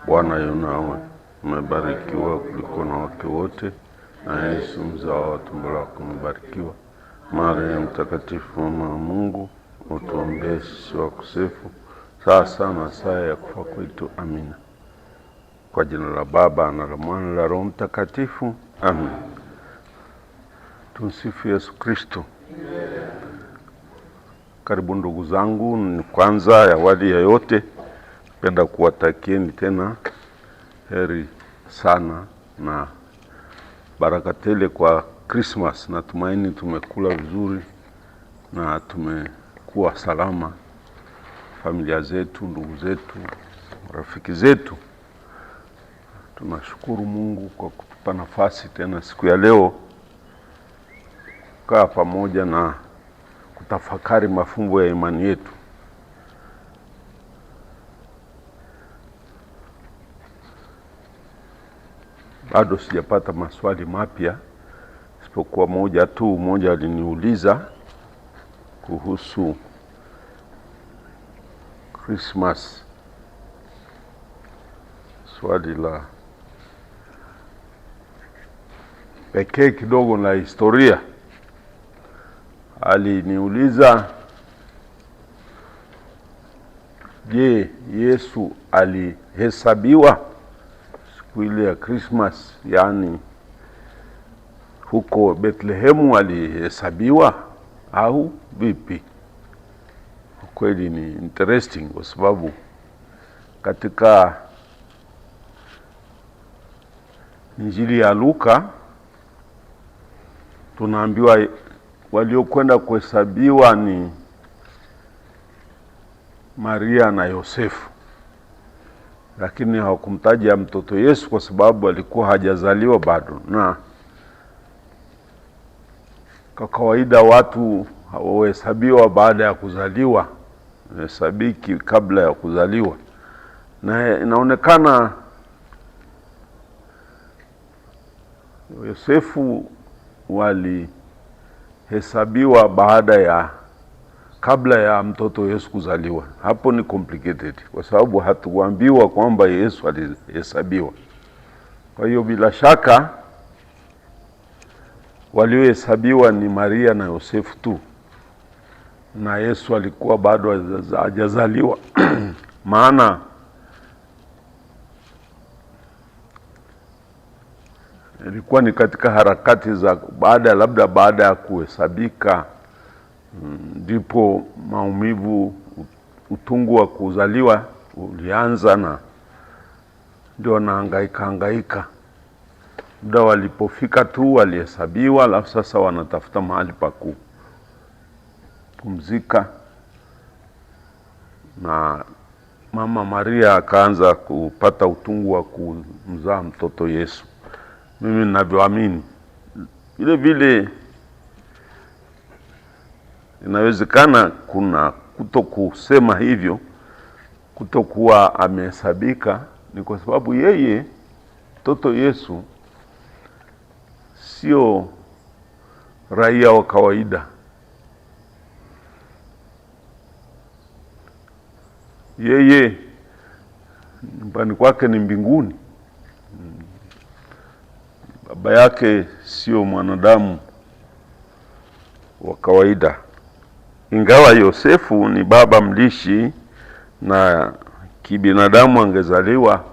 Bwana yu nawe, umebarikiwa kuliko na wake wote, na Yesu mzao wa tumbo lako umebarikiwa. Maria mtakatifu, mama wa Mungu, utuombee sisi wakosefu, sasa na saa ya kufa kwetu. Amina. Kwa jina la Baba na la Mwana na la Roho Mtakatifu. Amen. Tumsifu Yesu Kristo. Karibu ndugu zangu. Ni kwanza ya awali ya yote napenda kuwatakieni tena heri sana na baraka tele kwa Christmas. Natumaini tumekula vizuri na tumekuwa salama, familia zetu, ndugu zetu, rafiki zetu. Tunashukuru Mungu kwa kutupa nafasi tena siku ya leo kukaa pamoja na kutafakari mafumbo ya imani yetu. Bado sijapata maswali mapya isipokuwa moja tu. Mmoja aliniuliza kuhusu Christmas, swali la pekee kidogo na historia. Aliniuliza, je, Yesu alihesabiwa siku ile ya Christmas, yani huko Bethlehemu alihesabiwa au vipi? Kweli ni interesting kwa sababu katika Injili ya Luka tunaambiwa waliokwenda kuhesabiwa ni Maria na Yosefu, lakini hawakumtaja mtoto Yesu kwa sababu alikuwa hajazaliwa bado. Na kwa kawaida watu hawahesabiwa baada ya kuzaliwa, hesabiki kabla ya kuzaliwa. Na inaonekana Yosefu walihesabiwa kabla ya mtoto Yesu kuzaliwa. Hapo ni complicated kwa sababu hatukuambiwa kwamba Yesu alihesabiwa. Kwa hiyo bila shaka waliohesabiwa ni Maria na Yosefu tu, na Yesu alikuwa bado hajazaliwa. Maana ilikuwa ni katika harakati za baada ya kuhesabika, ndipo maumivu, utungu wa kuzaliwa ulianza, na ndio wanahangaika. Muda walipofika tu walihesabiwa, alafu sasa wanatafuta mahali pa kupumzika. Na mama Maria akaanza kupata utungu wa kumzaa mtoto Yesu. Mimi ninavyoamini, vile inawezekana kuna kutokusema hivyo, kutokuwa amehesabika, ni kwa sababu yeye mtoto Yesu sio raia wa kawaida. Yeye nyumbani kwake ni mbinguni. Baba yake sio mwanadamu wa kawaida. Ingawa Yosefu ni baba mlishi na kibinadamu angezaliwa,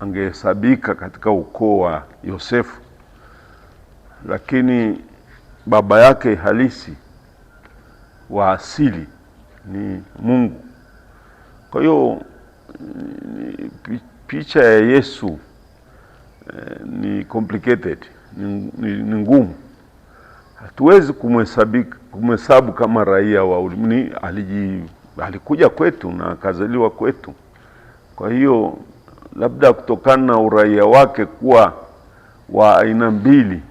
angehesabika katika ukoo wa Yosefu, lakini baba yake halisi wa asili ni Mungu. Kwa hiyo picha ya Yesu ni complicated, ni ngumu. Hatuwezi kumhesabu kama raia wa ulimwengu. Alikuja kwetu na akazaliwa kwetu. Kwa hiyo labda kutokana na uraia wake kuwa wa aina mbili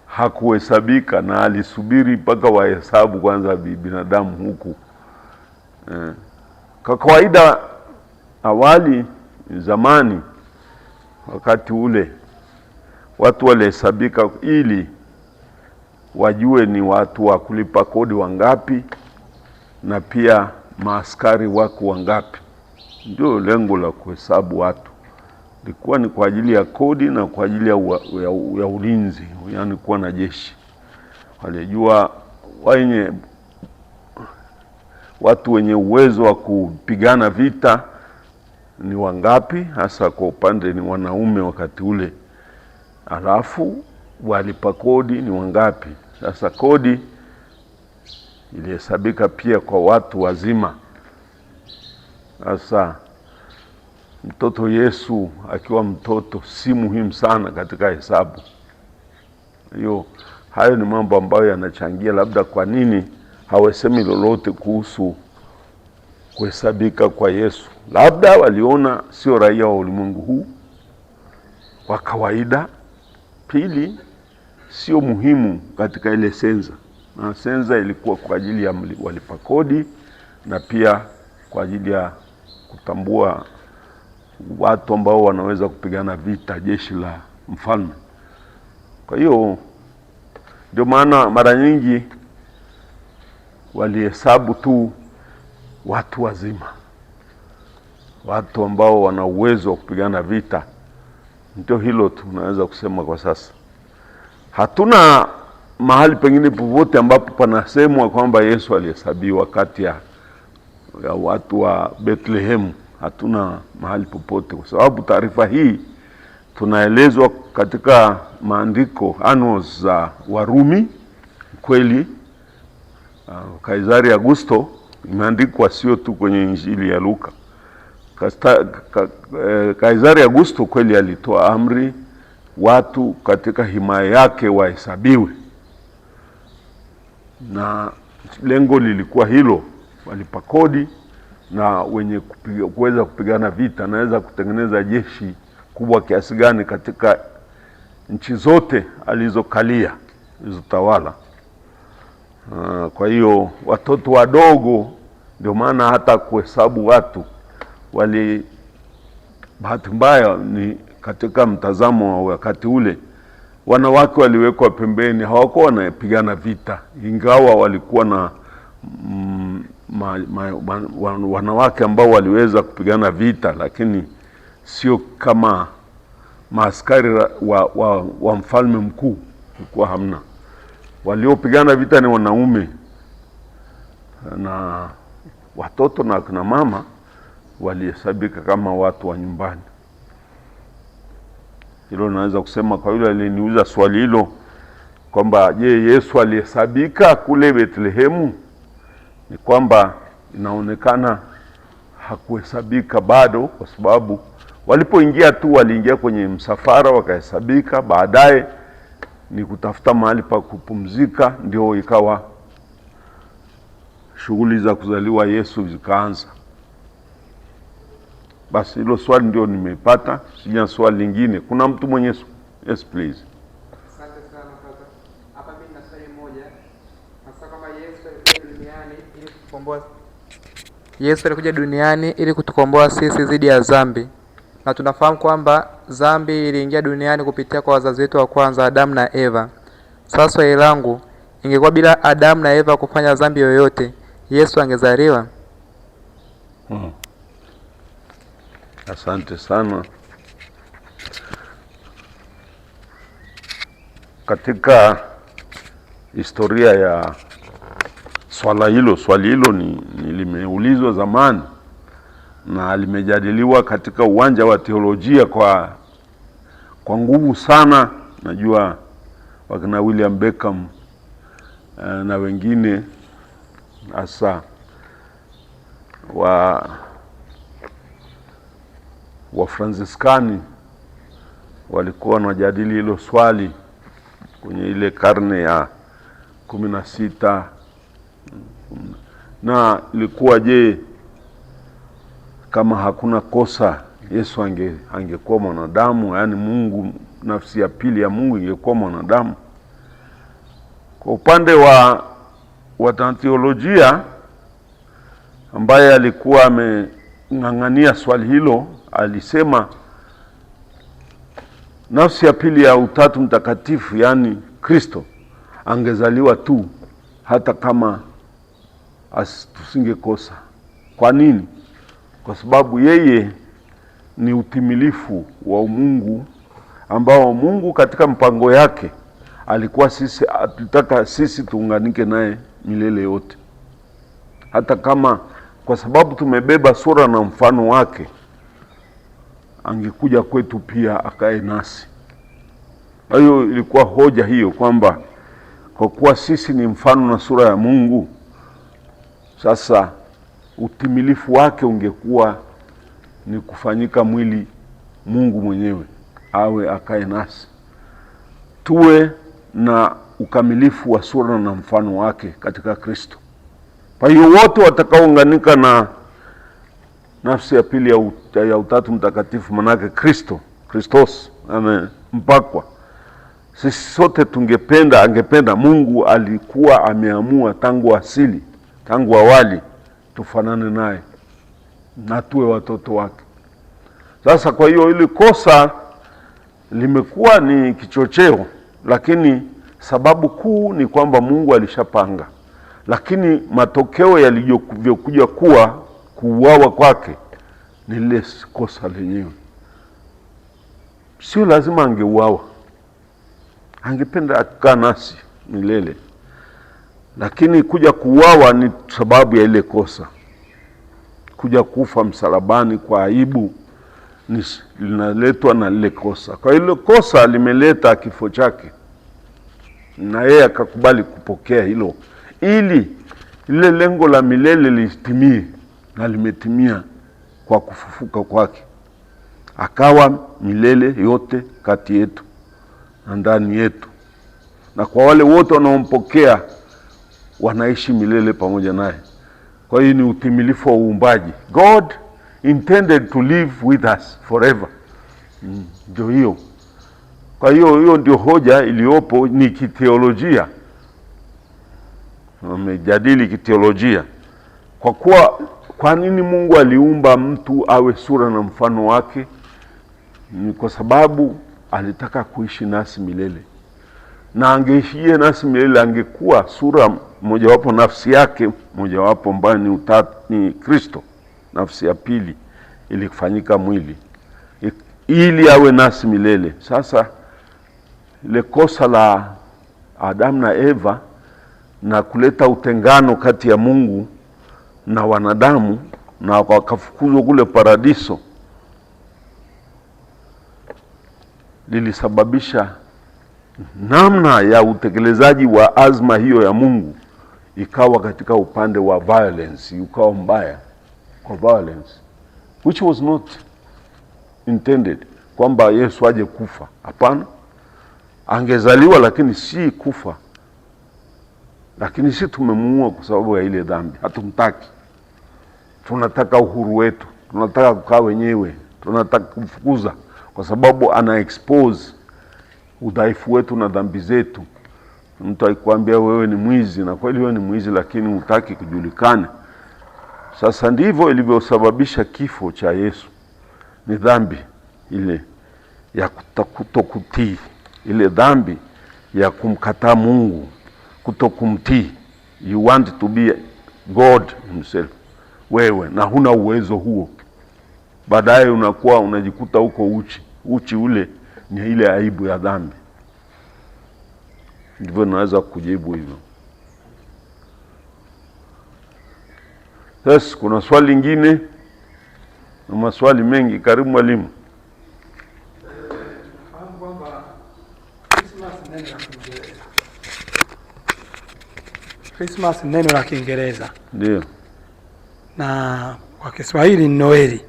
hakuhesabika, na alisubiri mpaka wahesabu kwanza binadamu huku. Kwa kawaida awali zamani, wakati ule watu walihesabika ili wajue ni watu wa kulipa kodi wangapi, na pia maaskari wako wangapi. Ndio lengo la kuhesabu watu. Ilikuwa ni kwa ajili ya kodi na kwa ajili ya ulinzi, yani kuwa na jeshi. Walijua watu wenye uwezo wa kupigana vita ni wangapi, hasa kwa upande ni wanaume wakati ule. Alafu walipa kodi ni wangapi. Sasa kodi ilihesabika pia kwa watu wazima. Sasa mtoto Yesu akiwa mtoto si muhimu sana katika hesabu. Hayo ni mambo ambayo yanachangia labda kwa nini hawasemi lolote kuhusu kuhesabika kwa Yesu. Labda waliona sio raia wa ulimwengu huu wa kawaida. Pili, sio muhimu katika ile senza. Na senza ilikuwa kwa ajili ya walipa kodi na pia kwa ajili ya kutambua watu ambao wanaweza kupigana vita, jeshi la mfalme. Kwa hiyo ndio maana mara nyingi walihesabu tu watu wazima, watu ambao wana uwezo wa kupigana vita. Ndio hilo tunaweza kusema kwa sasa. Hatuna mahali pengine popote ambapo panasemwa kwamba Yesu alihesabiwa kati ya watu wa Bethlehem. Hatuna mahali popote, kwa sababu taarifa hii tunaelezwa katika maandiko annals za Warumi. Kweli Kaisari Augusto imeandikwa sio tu kwenye Injili ya Luka. Kaisari Augusto kweli alitoa amri watu katika himaya yake wahesabiwe, na lengo lilikuwa hilo. Walipa kodi na wenye kuweza kupigana vita, naweza kutengeneza jeshi kubwa kiasi gani katika nchi zote alizokalia, alizotawala. Kwa hiyo watoto wadogo, ndio maana hata kuhesabu watu bahati mbaya ni katika mtazamo wa wakati ule, wanawake waliwekwa pembeni, hawakuwa wanapigana vita, ingawa walikuwa na wanawake ambao waliweza kupigana vita, lakini sio kama maaskari wa mfalme mkuu. Ilikuwa hamna. Waliopigana vita ni wanaume, na watoto na akina mama walihesabika kama watu wa nyumbani. Hilo naweza kusema kwa yule aliniuliza swali hilo kwamba je, Yesu alihesabika kule Bethlehemu, ni kwamba inaonekana hakuhesabika bado, kwa sababu walipoingia tu waliingia kwenye msafara wakahesabika. Baadaye ni kutafuta mahali pa kupumzika, ndio ikawa shughuli za kuzaliwa Yesu zikaanza. Basi hilo swali ndio nimepata, sija swali lingine. Kuna mtu mwenye yes please. Asante sana Father. Hapa mimi na swali moja. Hasa kama Yesu alikuja duniani ili kutukomboa sisi dhidi ya dhambi. Na tunafahamu kwamba dhambi iliingia duniani kupitia kwa wazazi wetu wa kwanza, Adamu na Eva. Sasa swali langu, ingekuwa bila Adamu na Eva kufanya dhambi yoyote, Yesu angezaliwa? Asante sana. Katika historia ya swali hilo ni limeulizwa zamani na limejadiliwa katika uwanja wa teolojia kwa nguvu sana. Najua wakina William Beckham na wengine hasa wa Fransiskani walikuwa wanajadili hilo swali kwenye ile karne ya 16, na ilikuwa je, kama hakuna kosa Yesu angekuwa mwanadamu, yani Mungu, nafsi ya pili ya Mungu ingekuwa mwanadamu? Kwa upande wa teolojia ambaye alikuwa ameng'ang'ania swali hilo, alisema nafsi ya pili ya Utatu Mtakatifu, yani Kristo, angezaliwa tu hata kama tusingekosa. Kwa nini? Kwa sababu yeye ni utimilifu wa Mungu, ambao Mungu katika mpango yake alitaka sisi tuunganike naye milele yote. Hata kama kwa sababu tumebeba sura na mfano wake, angekuja kwetu pia akae nasi. Kwa hiyo ilikuwa hoja hiyo kwamba kwa kuwa sisi ni mfano na sura ya Mungu, sasa utimilifu wake ungekuwa ni kufanyika mwili, Mungu mwenyewe awe akae nasi, tuwe na ukamilifu wa sura na mfano wake katika Kristo. Kwa hiyo wote watakaounganika na nafsi ya pili ya Utatu Mtakatifu, manake Kristos amempakwa, sisi sote angependa Mungu alikuwa ameamua tangu awali tufanane naye na tuwe watoto wake. Sasa kwa hiyo ile kosa limekuwa ni kichocheo, lakini sababu kuu ni kwamba Mungu alishapanga, lakini matokeo yalivyokuja kuuawa kwake ni lile kosa lenyewe. Sio lazima angeuawa, angependa kukaa nasi milele, lakini kuja kuuawa ni sababu ya ile kosa. Kuja kufa msalabani kwa aibu linaletwa na lile kosa. Kwa hilo kosa limeleta kifo chake, na yeye akakubali kupokea hilo ili lile lengo la milele litimie, na limetimia kwa kufufuka kwake. Akawa milele yote kati yetu na ndani yetu, na kwa wale wote wanaompokea wanaishi milele pamoja naye. Kwa hiyo ni utimilifu wa uumbaji. God intended to live with us forever. Ndio hiyo. Kwa hiyo ndio hoja iliyopo, ni kiteolojia. Wamejadili kiteolojia. Kwa nini Mungu aliumba mtu awe sura na mfano wake? Ni kwa sababu alitaka kuishi nasi milele. Na angeishie nasi milele, angekuwa sura mojawapo, nafsi yake mojawapo ambayo ni Kristo, nafsi ya pili ilikufanyika mwili ili awe nasi milele. Sasa ile kosa la Adamu na Eva na kuleta utengano kati ya Mungu na wanadamu, na wakafukuzwa kule paradiso, lilisababisha namna ya utekelezaji wa azma hiyo ya Mungu ikawa katika upande wa violence, ukawa mbaya kwa violence, which was not intended, kwamba Yesu aje kufa. Hapana, angezaliwa lakini si kufa. Lakini sisi tumemuua kwa sababu ya ile dhambi. Hatumtaki, tunataka uhuru wetu, tunataka kukaa wenyewe, tunataka kumfukuza kwa sababu ana expose udhaifu wetu na dhambi zetu. Mtu akikwambia wewe ni mwizi, na kweli wewe ni mwizi, lakini hutaki kujulikana. Sasa ndivyo ilivyosababisha kifo cha Yesu. Ni dhambi ile ya kutokutii, ile dhambi ya kumkataa Mungu, kutokumtii. You want to be God himself, wewe, na huna uwezo huo. Baadaye unajikuta huko uchi ule ni ile aibu ya dhambi. Ndivyo naweza kujibu hivyo. Sasa kuna swali lingine na maswali mengi. Karibu mwalimu. Christmas ni neno la Kiingereza. Ndio. Na kwa Kiswahili ni Noeli.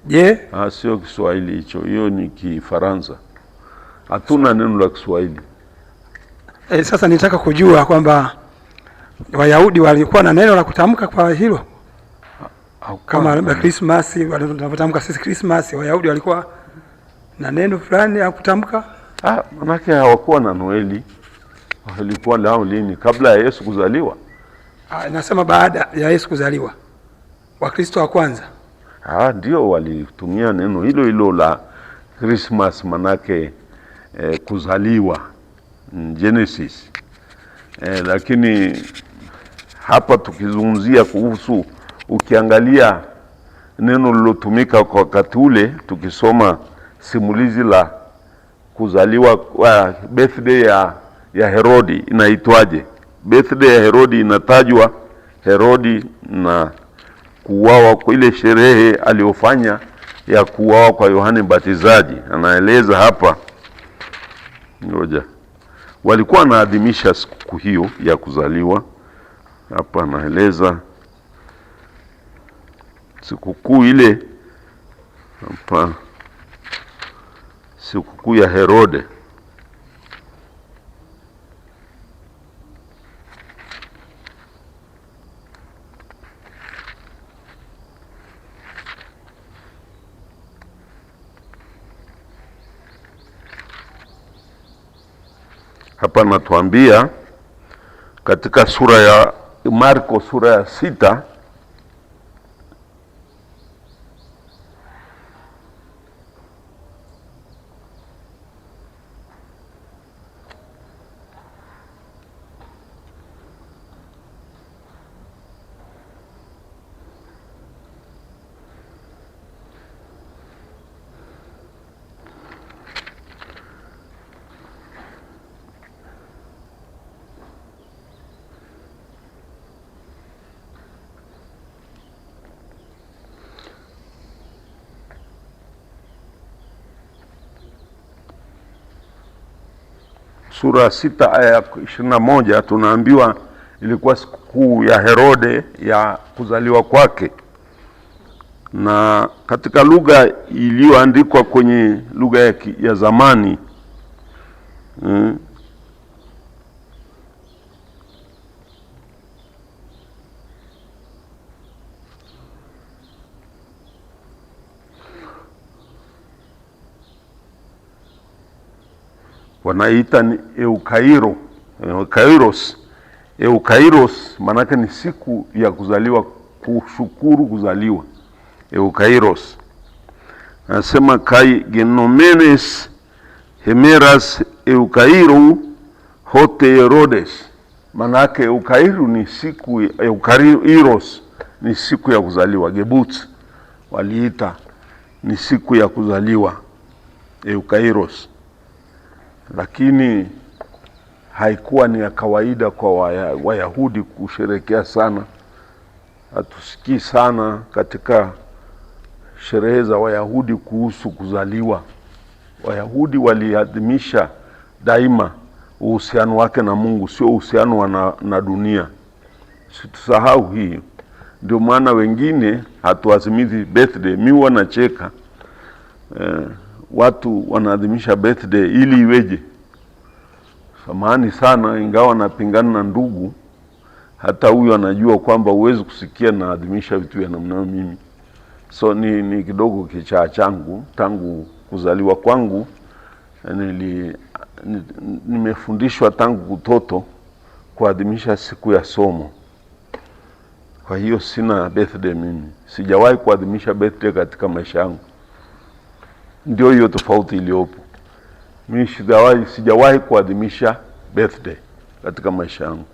Je? Sio Kiswahili hicho, hiyo ni Kifaransa. Hatuna neno la Kiswahili. Sasa nitaka kujua kwamba Wayahudi walikuwa na neno la kutamka kwa hilo. Kama labda Christmas, wanapotamka sisi Christmas, Wayahudi walikuwa na neno fulani la kutamka? Manake hawakuwa na Noeli. Walikuwa lao lini? Kabla ya Yesu kuzaliwa? Nasema baada ya Yesu kuzaliwa. Wakristo wa kwanza. Ndio walitumia neno hilo la Christmas, manake kuzaliwa, Genesis. Lakini hapa tukizungumzia kuhusu ukiangalia neno lilotumika kwa wakati ule, tukisoma simulizi la kuzaliwa birthday ya Herodi inaitwaje? Birthday ya Herodi inatajwa Herodi na kuuawa kwa ile sherehe aliyofanya ya kuuawa kwa Yohane Mbatizaji. Anaeleza hapa, ngoja, walikuwa wanaadhimisha siku hiyo ya kuzaliwa. Hapa anaeleza sikukuu ile hapa, sikukuu ya Herode. Hapa natuambia katika sura ya Marko sura ya 6 sura 6 aya 21 tunaambiwa ilikuwa sikukuu ya Herode ya kuzaliwa kwake. Na katika lugha iliyoandikwa kwenye lugha ya zamani wanaita ni Eukairos, manake ni siku ya kuzaliwa, kushukuru kuzaliwa. Eukairos anasema kai genomenes hemeras eukairu hote Herodes, manake eukairu ni siku, eukairos ni siku ya kuzaliwa. Gebut waliita ni siku ya kuzaliwa Eukairos, lakini haikuwa ni ya kawaida kwa Wayahudi kusherekea sana. Hatusikii sana katika sherehe za Wayahudi kuhusu kuzaliwa. Wayahudi waliadhimisha daima uhusiano wake na Mungu, sio uhusiano na dunia. Situsahau hii. Ndio maana wengine hatuadhimishi birthday. Mimi wanacheka watu wanaadhimisha birthday ili iweje? Samahani sana, ingawa napingana na ndugu, hata huyu anajua kwamba uwezi kusikia na adhimisha vitu vya namna mimi. So ni kidogo kichaa changu. Tangu kuzaliwa kwangu nimefundishwa tangu utoto kuadhimisha siku ya somo. Kwa hiyo sina birthday mimi. Sijawahi kuadhimisha birthday katika maisha yangu. Ndio hiyo tofauti iliyopo. Mimi sijawahi kuadhimisha birthday katika maisha yangu.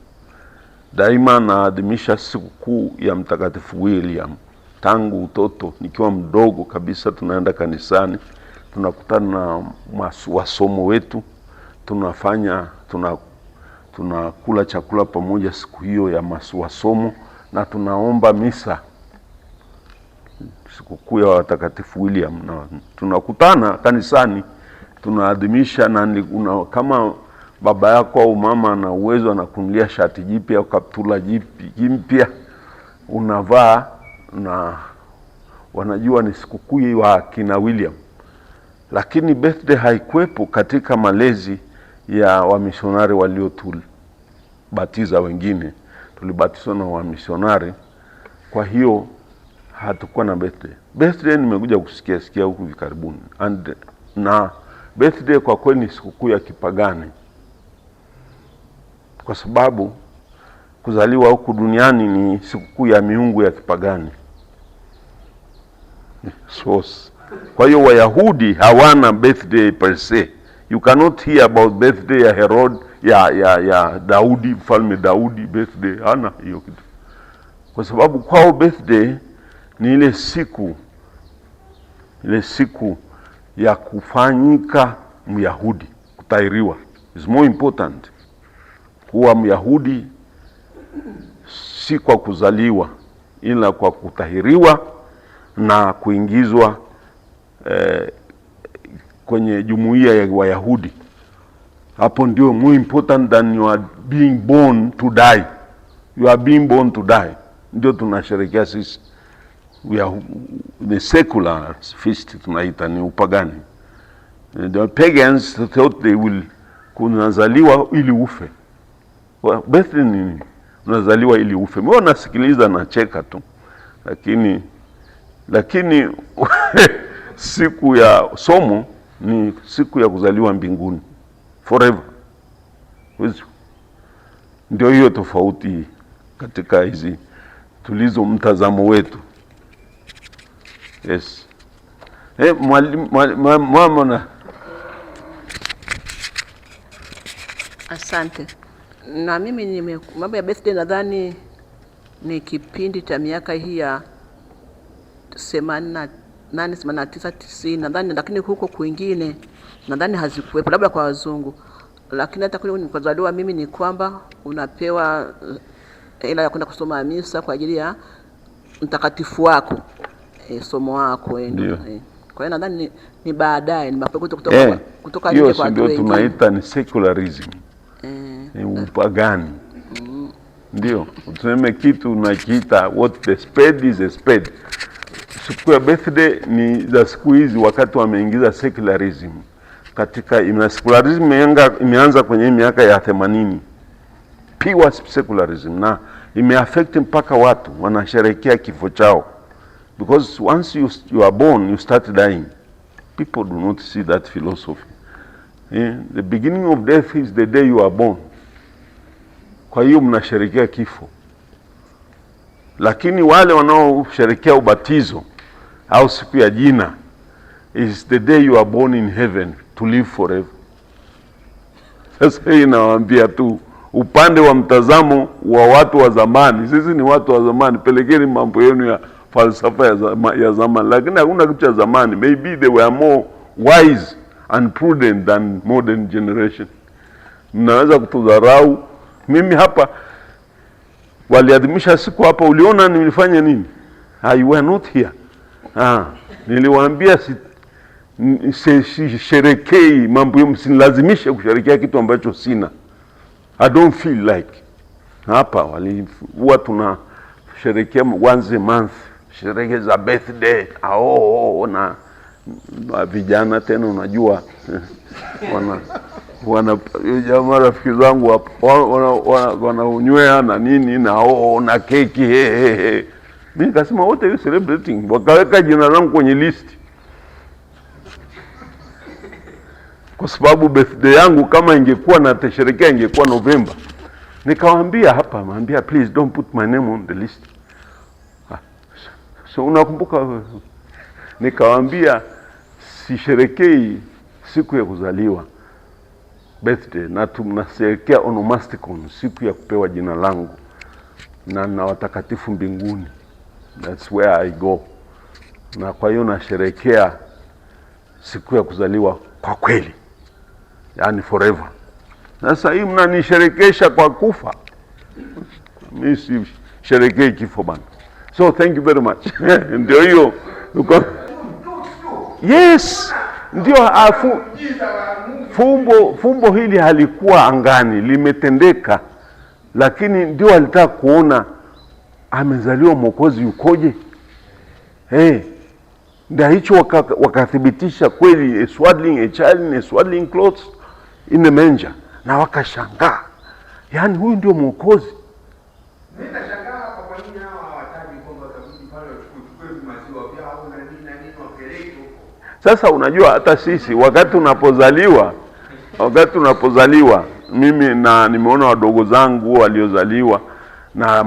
Daima naadhimisha sikukuu ya Mtakatifu William. Tangu utoto, nikiwa mdogo kabisa, tunaenda kanisani, tunakutana na wasomo wetu, tunakula chakula pamoja siku hiyo ya wasomo, na tunaomba misa sikukuu ya Watakatifu William, na tunakutana kanisani tunaadhimisha. Na kama baba yako au mama na uwezo anakunulia shati jipya au kaptula jipya unavaa, na wanajua ni sikukuu ya kina William. Lakini birthday haikuwepo katika malezi ya wamisionari waliotubatiza. Wengine tulibatizwa na wamisionari, kwa hiyo hatukuwa na birthday. Birthday nimekuja kusikia huku karibuni. Na birthday kwa kweli ni sikukuu ya kipagani, kwa sababu kuzaliwa huku duniani ni sikukuu ya miungu ya kipagani. Kwa hiyo Wayahudi hawana birthday per se. You cannot hear about birthday ya Herod, ya Daudi, mfalme Daudi birthday. Hana hiyo kitu. kwa sababu kwao birthday ni ile siku ya kufanyika Myahudi, kutahiriwa. Is more important kuwa Myahudi si kwa kuzaliwa, ila kwa kutahiriwa na kuingizwa kwenye jumuiya ya Wayahudi. Hapo ndio more important than you are being born to die. You are being born to die. Ndio tunasherehekea sisi. We are the secular feast, tunaita ni upagani. The pagans thought they will kunazaliwa ili ufe. Birthday ni unazaliwa ili ufe. Mimi nasikiliza na cheka tu. Lakini siku ya somo ni siku ya kuzaliwa mbinguni forever. Ndio hiyo tofauti katika hizi tulizo mtazamo wetu. Yes. Mama. Asante. Na mimi mambo ya birthday nadhani ni kipindi cha miaka hii ya 88, 89, 90 nadhani, lakini huko kwingine nadhani hazikuwepo, labda kwa wazungu. Lakini hata kule nilipozaliwa mimi ni kwamba unapewa ila ya kwenda kusoma misa kwa ajili ya mtakatifu wako, somo wako. Kwa hiyo nadhani ni baadaye ni mapengo kutoka nje kwa watu wengi. Ndio tunaita ni secularism. Ni upagani. Ndio, tuseme kitu unakiita what the spade is a spade. Siku ya birthday ni za siku hizi wakati wameingiza secularism. Katika secularism imeanza kwenye miaka ya 80. Pure secularism, na imeaffect mpaka watu wanasherehekea kifo chao. Because once you are born, you start dying. People do not see that philosophy. The beginning of death is the day you are born. Kwa hiyo mnasherehekea kifo. Lakini wale wanaosherehekea ubatizo au siku ya jina is the day you are born in heaven to live forever. Sasa hii nawaambia tu upande wa mtazamo wa watu wa zamani. Sisi ni watu wa zamani, pelekeni mambo yenu ya falsafa ya zamani, lakini hakuna kitu cha zamani. Maybe they were more wise and prudent than modern generation. Mnaweza kutudharau. Mimi hapa waliadhimisha siku hapa, uliona nilifanya nini? You were not here. Niliwaambia sherekei mambo yenu, msinilazimishe kusherekea kitu ambacho sina. I don't feel like. Hapa huwa tuna sherekea once a month, sherehe za birthday. Na vijana tena unajua wana jamaa rafiki zangu hapo wanaunywea na nini na keki. Mimi nikasema what are you celebrating? Wakaweka jina langu kwenye list. Kwa sababu birthday yangu kama ingekuwa na tasherekea ingekuwa November. Nikawaambia hapa, naambia please don't put my name on the list. So unakumbuka, nikawaambia sisherekei siku ya kuzaliwa birthday, na tunasherekea onomasticon, siku ya kupewa jina langu na watakatifu mbinguni. That's where I go. Na kwa hiyo nasherekea siku ya kuzaliwa kwa kweli, yani forever. Sasa hii mnanisherekesha kwa kufa. Mimi si sherekei kifo bana. So thank you very much. Ndio hiyo. Yes, ndio fumbo hili halikuwa angani, limetendeka, lakini ndio alitaka kuona amezaliwa Mwokozi yukoje. Ndio hicho wakathibitisha kweli, a child in a swaddling clothes in a manger, na wakashangaa, yani huyu ndio Mwokozi. Sasa unajua hata sisi wakati unapozaliwa mimi na nimeona wadogo zangu waliozaliwa na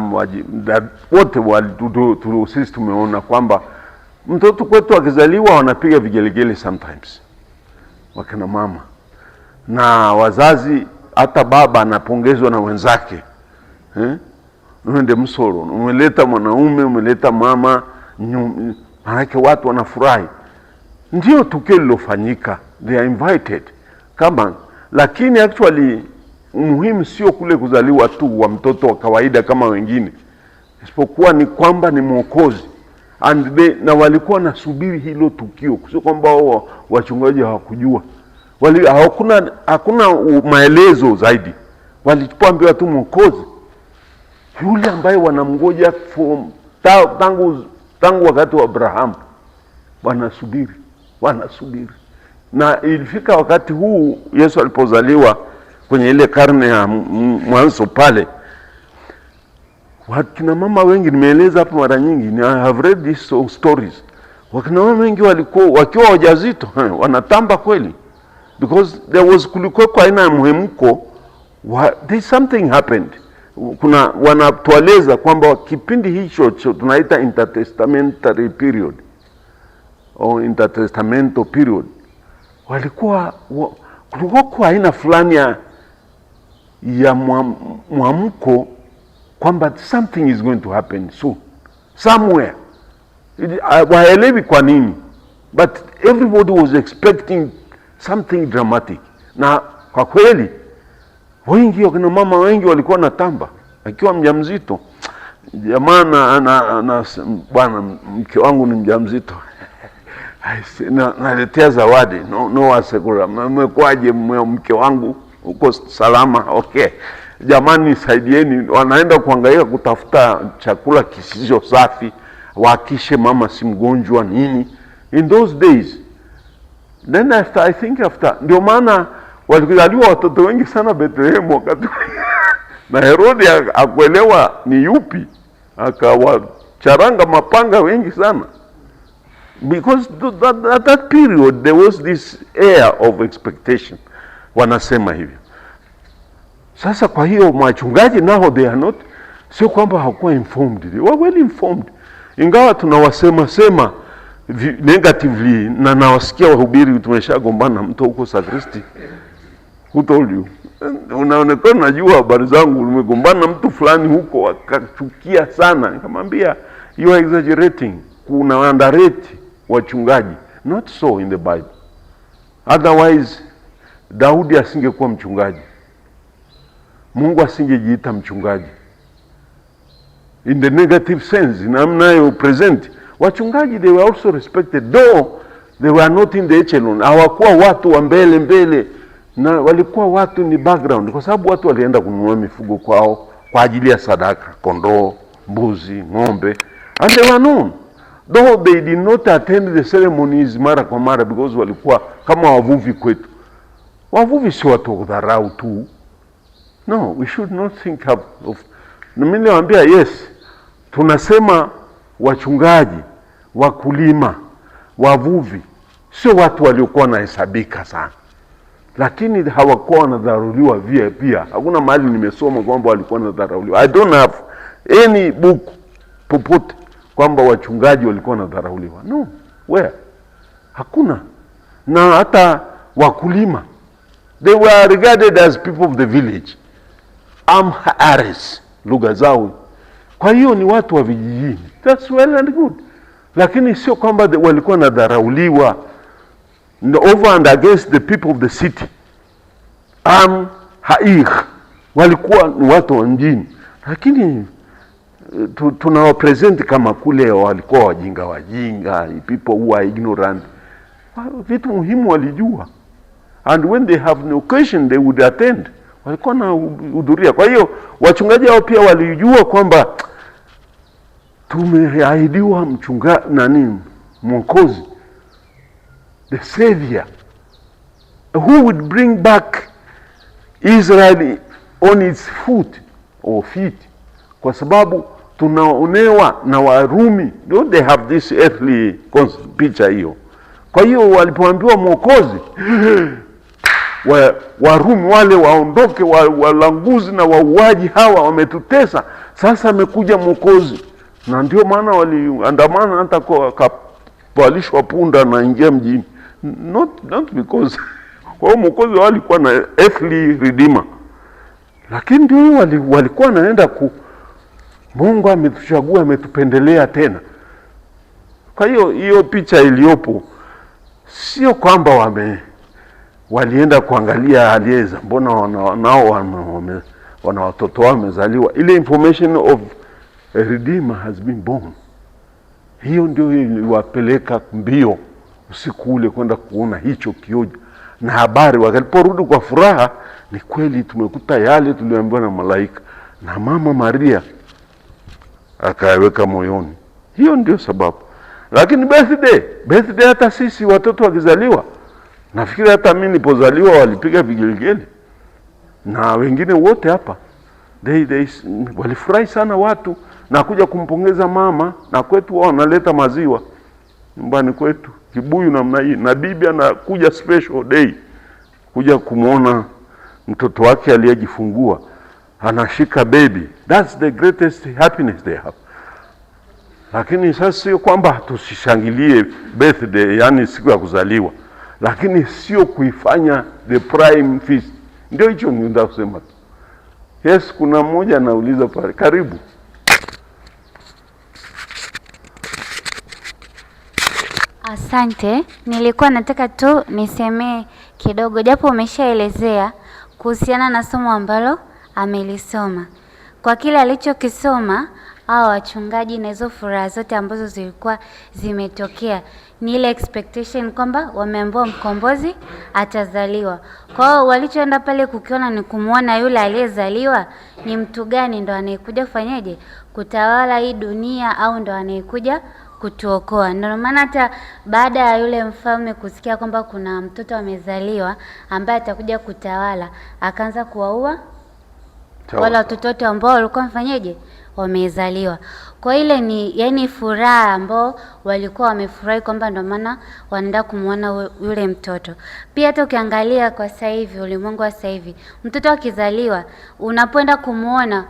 wote sisi tumeona kwamba mtoto kwetu akizaliwa wanapiga vigelegele sometimes, wakina mama na wazazi, hata baba anapongezwa na wenzake. uende msoro, umeleta mwanaume, umeleta mama, manake watu wanafurahi. Ndio tukio lilofanyika, they are invited kama, lakini actually muhimu sio kule kuzaliwa tu wa mtoto wa kawaida kama wengine, isipokuwa ni kwamba ni Mwokozi. Na walikuwa nasubiri hilo tukio, sio kwamba wachungaji hawakujua. Hakuna maelezo zaidi, walipoambiwa tu Mwokozi yule ambaye wanamngoja tangu wakati wa Abraham. Wanasubiri. Na ilifika wakati huu Yesu alipozaliwa kwenye ile karne ya mwanzo pale, wakina mama wengi, nimeeleza hapo mara nyingi, I have read these stories, wakina mama wengi walikuwa wakiwa wajawazito wanatamba kweli, because kulikuwa kwa aina ya mhemko, something happened. Wanatueleza kwamba kipindi hicho tunaita intertestamental period au intertestamental period, kulikuwa kwa aina fulani ya mwamko kwamba something is going to happen soon somewhere. Waelewi kwa nini, but everybody was expecting something dramatic. Na kwa kweli wengi, wakina mama wengi walikuwa natamba. Akiwa mjamzito, jamaa bwana, mke wangu ni mjamzito, naletea zawadi, no asekura, mmekwaje mke wangu, uko salama? Okay, jamani saidieni. Wanaenda kuhangaika kutafuta chakula kisicho safi, wakishe mama si mgonjwa nini. In those days, then after ndio maana walikuzaliwa watoto wengi sana Bethlehem wakati na Herodi akuelewa ni yupi, akawacharanga mapanga wengi sana, because at that period there was this air of expectation. Wanasema hivyo. Sasa kwa hiyo wachungaji nao they are not, sio kwamba hawakuwa informed, they were well informed, ingawa tunawasema negatively. Na nawasikia wahubiri, tumeshagombana mtu huko sakristi, who told you? Unaonekana najua habari zangu, nimegombana mtu fulani huko akachukia sana. Nikamwambia you are exaggerating, kuna underrate wachungaji. Not so in the Bible. Otherwise Daudi asingekuwa mchungaji, Mungu asingejiita mchungaji in the negative sense. Namna you present wachungaji, they were also respected, though they were not in the echelon. Hawakuwa watu wa mbele, na walikuwa watu ni background, kwa sababu watu walienda kununua mifugo kwao kwa ajili ya sadaka, kondoo, mbuzi, ng'ombe, and they were known, though they did not attend the ceremonies mara kwa mara, because walikuwa kama wavuvi kwetu. Wavuvi si watu kudharau tu. No, we should not think of. Mimi niwaambia, yes, tunasema wachungaji, wakulima, wavuvi sio watu waliokuwa wanahesabika sana, lakini hawakuwa wanadharauliwa pia. Hakuna mahali nimesoma kwamba walikuwa wanadharauliwa. I don't have any book popote kwamba wachungaji walikuwa wanadharauliwa. No, where? Hakuna. Na hata wakulima, they were regarded as people of the village. Ares, lugha zao. Kwa hiyo ni watu wa vijijini. That's well and good. Lakini sio kwamba walikuwa wanadharauliwa over and against the people of the city. Walikuwa ni watu wa mjini. Lakini tunawapresent kama kule walikuwa wajinga, people who are ignorant. Vitu muhimu walijua. And when they have an occasion they would attend. Walikuwa na hudhuria. Kwa hiyo wachungaji hao pia walijua kwamba tumeahidiwa Mwokozi, the Savior, who would bring back Israel on its feet, kwa sababu tunaonewa na Warumi. They have this earthly picture hiyo. Kwa hiyo walipoambiwa Mwokozi, Warumi wale waondoke, walanguzi na wauaji hawa wametutesa, sasa amekuja Mwokozi. Na ndio maana waliandamana hata kavalishwa punda na ingia mjini. Not because kwa Mwokozi walikuwa na earthly redeemer, lakini ndio walikuwa naenda Mungu ametuchagua, ametupendelea tena. Kwa hiyo picha iliyopo sio kwamba walienda kuangalia alieza, mbona nao wana watoto wao wamezaliwa. Ile information of a redeemer has been born, hiyo ndio iliwapeleka mbio usiku ule kwenda kuona hicho kioja. Na habari waliporudi kwa furaha, ni kweli tumekuta yale tuliambiwa na malaika, na Mama Maria akaweka moyoni. Hiyo ndio sababu. Lakini birthday hata sisi watoto wakizaliwa, nafikiri hata mimi nilipozaliwa walipiga vigelegele, na wengine wote hapa walifurahi sana watu na kuja kumpongeza mama. Na kwetu wao wanaleta maziwa nyumbani kwetu, kibuyu namna hii, na bibi anakuja special day kuja kumuona mtoto wake aliyejifungua, anashika baby. That's the greatest happiness they have. Lakini sasa sio kwamba tusishangilie birthday, yani siku ya kuzaliwa, lakini sio kuifanya the prime feast. Ndio hicho ninataka kusema tu. Yes, kuna mmoja anauliza pale. Karibu. Asante, nilikuwa nataka tu nisemee kidogo, japo umeshaelezea kuhusiana na somo ambalo amelisoma. Kwa kile alichokisoma, hao wachungaji na hizo furaha zote ambazo zilikuwa zimetokea, ni ile expectation kwamba wameambiwa mkombozi atazaliwa. Kwa hiyo walichoenda pale kukiona ni kumuona yule aliyezaliwa ni mtu gani ndo anayekuja kufanyaje kutawala hii dunia, au ndo anayekuja kutuokoa. Ndio maana hata baada ya yule mfalme kusikia kwamba kuna mtoto amezaliwa ambaye atakuja kutawala, akaanza kuwaua wale watoto ambao walikuwa mfanyaje wamezaliwa. Kwa ile ni yani furaha ambao walikuwa wamefurahi kwamba ndio maana wanaenda kumuona yule mtoto. Pia hata ukiangalia kwa sasa hivi, ulimwengu wa sasa hivi, mtoto akizaliwa unapoenda kumuona,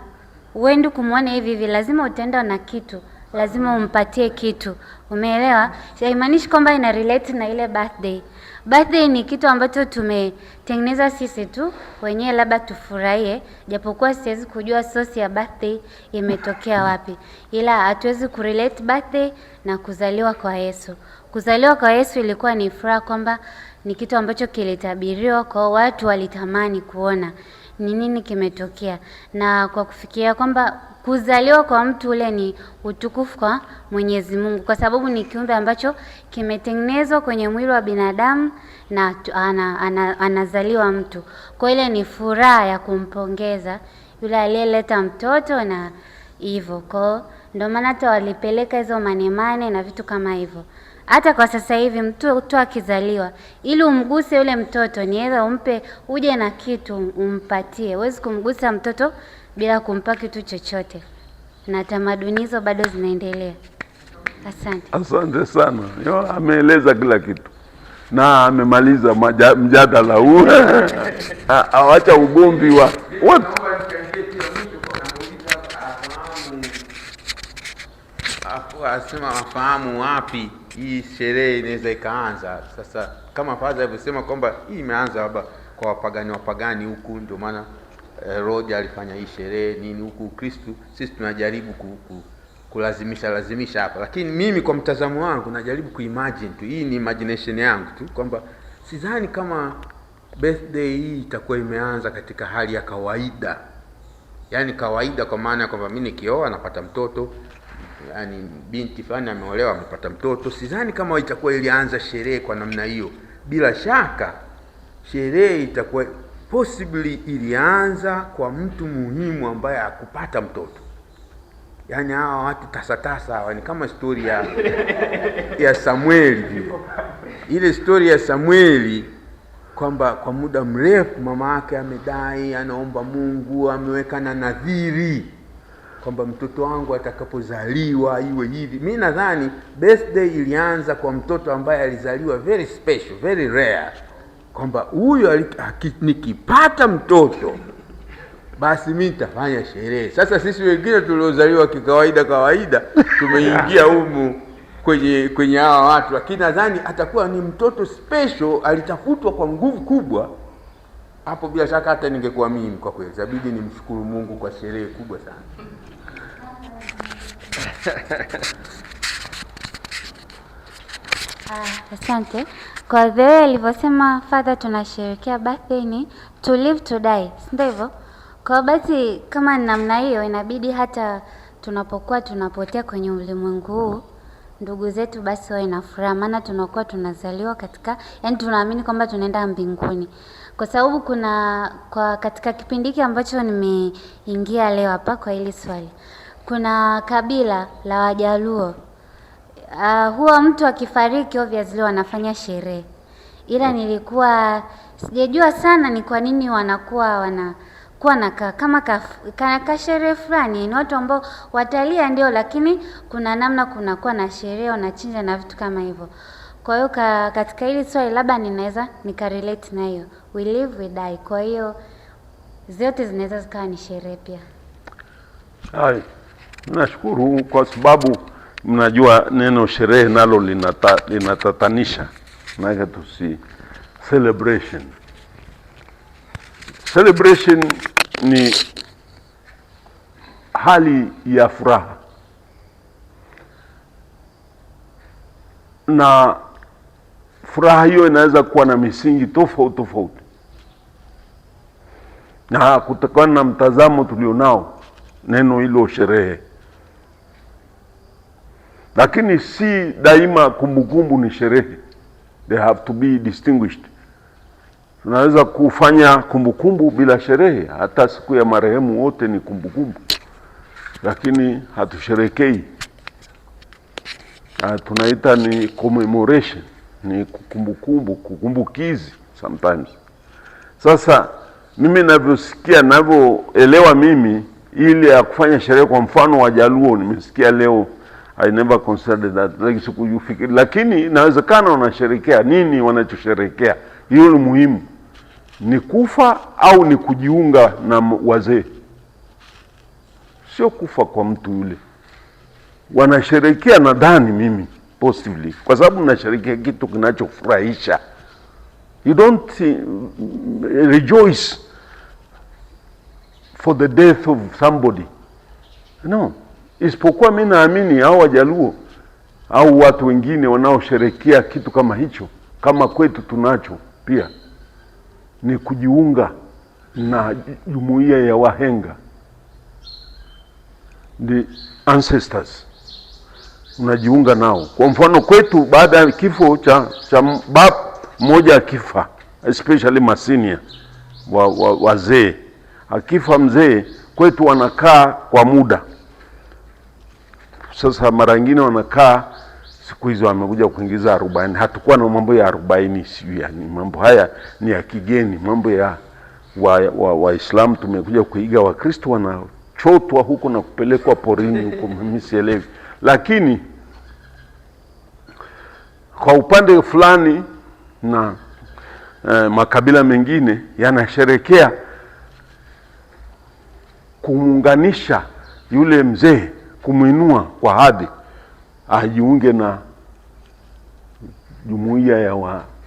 uendi kumuona hivi hivi, lazima utaenda na kitu, lazima umpatie kitu. Umeelewa? Haimaanishi kwamba ina relate na ile birthday. Birthday ni kitu ambacho tumetengeneza sisi tu wenyewe, labda tufurahie, japokuwa siwezi kujua source ya birthday imetokea wapi. Ila hatuwezi kurelate birthday na kuzaliwa kwa Yesu. Kuzaliwa kwa Yesu ilikuwa ni furaha, kwamba ni kitu ambacho kilitabiriwa, kwa watu walitamani kuona ni nini kimetokea, na kwa kufikiria kwamba kuzaliwa kwa mtu ule ni utukufu kwa Mwenyezi Mungu, kwa sababu ni kiumbe ambacho kimetengenezwa kwenye mwili wa binadamu na anazaliwa mtu. Kwa ile ni furaha ya kumpongeza yule aliyeleta mtoto na hivyo. Kwa ndio maana hata walipeleka hizo manemane na vitu kama hivyo. Hata kwa sasa hivi mtu akizaliwa, ili umguse yule mtoto, niweza umpe, uje na kitu umpatie. Huwezi kumgusa mtoto bila kumpa kitu chochote. Na tamaduni hizo bado zinaendelea. Asante. Asante sana. Ameeleza kila kitu na amemaliza mjadala huu. Awacha ugomvi wa what? Asema wafahamu wapi hii sherehe inaweza ikaanza. Sasa kama Father alivyosema kwamba hii imeanza hapa kwa wapagani huku, ndio maana Herode alifanya hii sherehe nini huku. Kristo sisi tunajaribu kulazimisha hapa, lakini mimi kwa mtazamo wangu najaribu kuimagine tu, hii ni imagination yangu tu, kwamba sidhani kama birthday hii itakuwa imeanza katika hali ya kawaida. Yani kawaida kwa maana ya kwamba mimi nikioa napata mtoto, yani binti fulani ameolewa amepata mtoto. Sidhani kama itakuwa ilianza sherehe kwa namna hiyo. Bila shaka sherehe itakuwa possibly ilianza kwa mtu muhimu ambaye hakupata mtoto. Yani hawa watu tasa hawa ni kama story ya Samueli. Ile story ya Samueli, kwamba kwa muda mrefu mama yake amedai, anaomba Mungu, ameweka na nadhiri kwamba mtoto wangu atakapozaliwa iwe hivi. Mimi nadhani birthday ilianza kwa mtoto ambaye alizaliwa very special, very rare, kwamba huyu nikipata mtoto basi mimi nitafanya sherehe. Sasa sisi wengine tuliozaliwa kawaida tumeingia humu kwenye hawa watu, lakini nadhani atakuwa ni mtoto special, alitafutwa kwa nguvu kubwa. Hapo bila shaka hata ningekuwa mimi, kwa kweli zabidi nimshukuru Mungu kwa sherehe kubwa sana. Asante. Kwa vile alivyosema Father, tunasherehekea birthday ni to live to die, ndio hivyo? Kwa basi kama namna hiyo, inabidi hata tunapokuwa tunapotea kwenye ulimwengu huu, ndugu zetu basi wawe na furaha, maana tunakuwa tunazaliwa katika, yani tunaamini kwamba tunaenda mbinguni. Kwa sababu katika kipindi hiki ambacho nimeingia leo hapa kwa hili swali, kuna kabila la Wajaluo huwa mtu akifariki obviously wanafanya sherehe, ila nilikuwa sijajua sana ni kwa nini wanakuwa na kama sherehe fulani. Ni watu ambao watalia ndio, lakini kuna namna kunakuwa na sherehe, wanachinja na vitu kama hivyo. Kwa hiyo katika hili swali labda ninaweza nikarelate na hiyo we live we die. Kwa hiyo zote zinaweza zikawa ni sherehe pia. Hai, nashukuru kwa sababu mnajua neno sherehe nalo linatatanisha. Maana tusi celebration. Celebration ni hali ya furaha, na furaha hiyo inaweza kuwa na misingi tofauti, na kutokana na mtazamo tulionao neno hilo sherehe. Lakini si daima kumbukumbu ni sherehe. They have to be distinguished. Tunaweza kufanya kumbukumbu bila sherehe, hata siku ya marehemu wote ni kumbukumbu, lakini hatusherekei. Tunaita ni commemoration, ni kukumbukizi sometimes. Sasa mimi navyoelewa mimi ile ya kufanya sherehe, kwa mfano Wajaluo nimesikia leo, I never considered that, lakini inawezekana wanasherekea nini. Wanachosherekea hiyo ni muhimu, ni kufa au ni kujiunga na wazee, sio kufa kwa mtu yule. Wanasherekea nadhani mimi positively, kwa sababu nasherekea kitu kinachofurahisha. You don't rejoice for the death of somebody, no. Isipokuwa mimi naamini hao Wajaluo au watu wengine wanaosherekea kitu kama hicho, kama kwetu tunacho pia, ni kujiunga na jumuiya ya wahenga, the ancestors, unajiunga nao. Kwa mfano kwetu, baada ya kifo cha baba mmoja akifa, especially masinia wazee, akifa mzee kwetu wanakaa kwa muda. Sasa mara nyingine wanakaa, siku hizo wamekuja kuingiza 40. Hatakuwa na mambo ya 40, sio yani, mambo haya ni ya kigeni, mambo ya Waislamu tumekuja kuiga. Wakristo wanachotwa huko na kupelekwa porini huko, mimi sielewi. Lakini kwa upande fulani na makabila mengine yanasherekea kumuunganisha yule mzee, kumuinua kwa hadhi ajiunge na jumuiya ya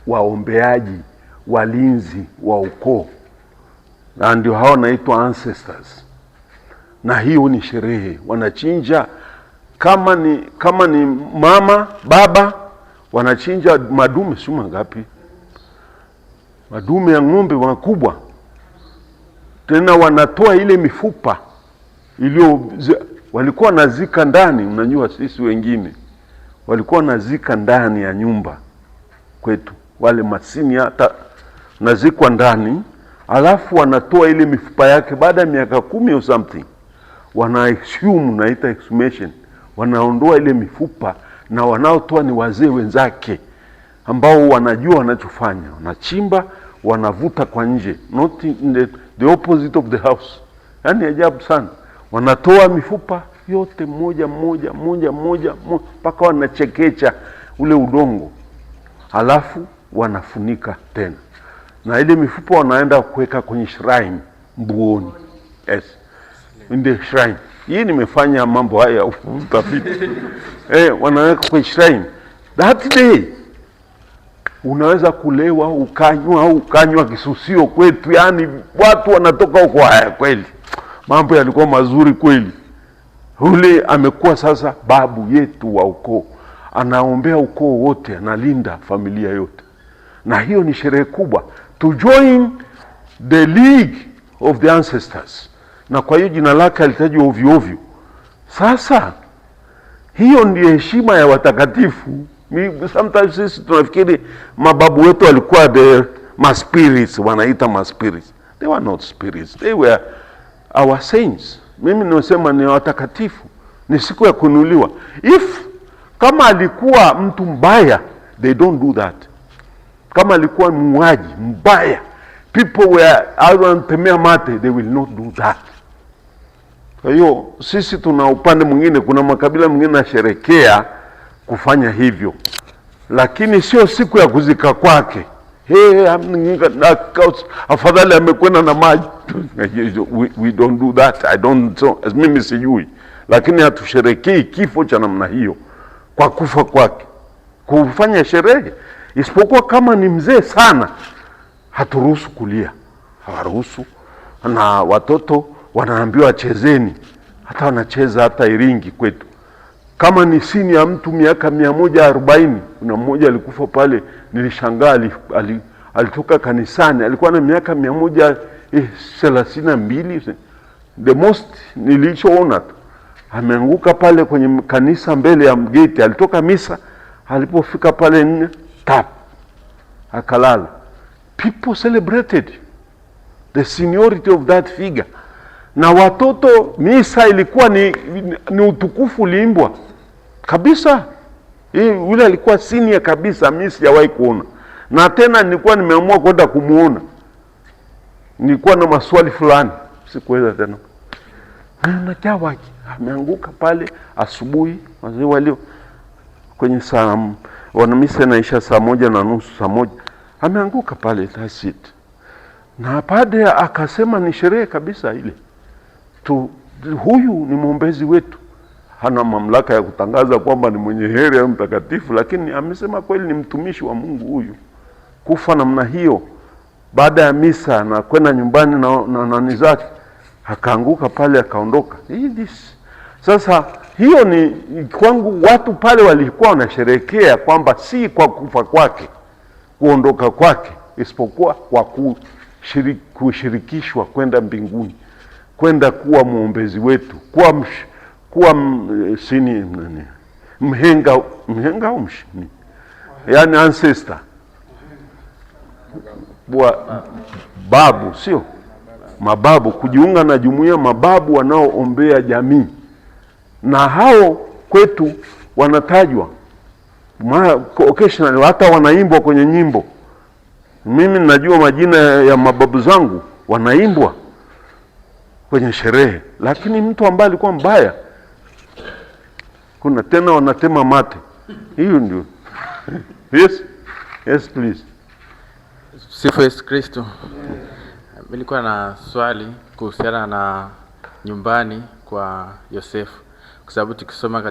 waombeaji, walinzi wa ukoo, na ndio hao naitwa ancestors. Na hiyo ni sherehe, wanachinja kama ni mama baba, wanachinja madume suma ngapi, madume ya ng'ombe wakubwa. Tena wanatoa ile mifupa walikuwa nazika ndani. Unajua sisi wengine walikuwa nazika ndani ya nyumba kwetu, wale masini hata nazikwa ndani, alafu wanatoa ile mifupa yake baada ya miaka 10 or something, wanaexhume, naita exhumation, wanaondoa ile mifupa, na wanaotoa ni wazee wenzake ambao wanajua wanachofanya, wanachimba, wanavuta kwa nje, not in the opposite of the house. Yani ajabu sana, wanatoa mifupa yote moja mpaka wanachekecha ule udongo, halafu wanafunika tena, na ile mifupa wanaenda kuweka kwenye shrine mbuoni. Yes, in the shrine. Hii nimefanya mambo haya utafiti. Wanaweka kwenye shrine. That day unaweza kulewa ukanywa kisusio kwetu, yani watu wanatoka huko. Haya kweli mambo yalikuwa mazuri kweli. Ule amekuwa sasa babu yetu wa ukoo, anaombea ukoo wote, analinda familia yote, na hiyo ni sherehe kubwa, to join the league of the ancestors. Na kwa hiyo jina lake alitajwa ovyo ovyo. Sasa hiyo ndiyo heshima ya watakatifu. Sometimes sisi tunafikiri mababu wetu walikuwa the spirits, wanaita spirits. They were not spirits, they were our saints. Mimi nimesema ni watakatifu, ni siku ya kuinuliwa. Kama alikuwa mtu mbaya, they don't do that. Kama alikuwa muuaji mbaya, people were wanamtemea mate, they will not do that. Kwa hiyo sisi tuna upande mwingine, kuna makabila mwingine nasherekea kufanya hivyo, lakini sio siku ya kuzika kwake. Afadhali amekwenda na maji. We don't do that. I don't so, mimi sijui, lakini hatusherekei kifo cha namna hiyo kwa kufa kwake, kufanya sherehe. Isipokuwa kama ni mzee sana, haturuhusu kulia, hawaruhusu. Na watoto wanaambiwa chezeni, hata wanacheza hata Iringi kwetu. Kama ni sini ya mtu miaka 140, kuna mmoja alikufa pale, nilishangaa, alitoka kanisani, alikuwa na miaka 132, the most nilichoona. Ameanguka pale kwenye kanisa mbele ya mgeti, alitoka misa, alipofika pale nne tap akalala. People celebrated the seniority of that figure. Na watoto, misa ilikuwa ni utukufu, liimbwa kabisa. Yule alikuwa senior kabisa, mimi sijawahi kuona. Na tena nilikuwa nimeamua kwenda kumuona, nilikuwa na maswali fulani, sikuweza tena. Na ameanguka pale asubuhi, wazee walio kwenye wana misa inaisha saa 1:30, saa 1, ameanguka pale, that's it. Na padre akasema ni sherehe kabisa ile. Huyu ni mwombezi wetu, hana mamlaka ya kutangaza kwamba ni mwenye heri au mtakatifu, lakini amesema kweli ni mtumishi wa Mungu huyu. Kufa namna hiyo baada ya misa na kwenda nyumbani na nani zake, akaanguka pale akaondoka. Sasa hiyo ni kwangu, watu pale walikuwa wanasherehekea kwamba si kwa kufa kwake, kuondoka kwake, isipokuwa kwa kushirikishwa kwenda mbinguni, kwenda kuwa muombezi wetu, kuwa mhenga au mshini, yani ancestor, babu, sio mababu, kujiunga na jumuiya mababu wanaoombea jamii. Na hao kwetu wanatajwa occasionally, hata wanaimbwa kwenye nyimbo. Mimi najua majina ya mababu zangu, wanaimbwa kwenye sherehe. Lakini mtu ambaye alikuwa mbaya, kuna tena wanatema mate. Hiyo ndio. Yes please. Sifa Yesu Kristo. Nilikuwa na swali kuhusiana na nyumbani kwa Yosefu, kwa sababu tukisoma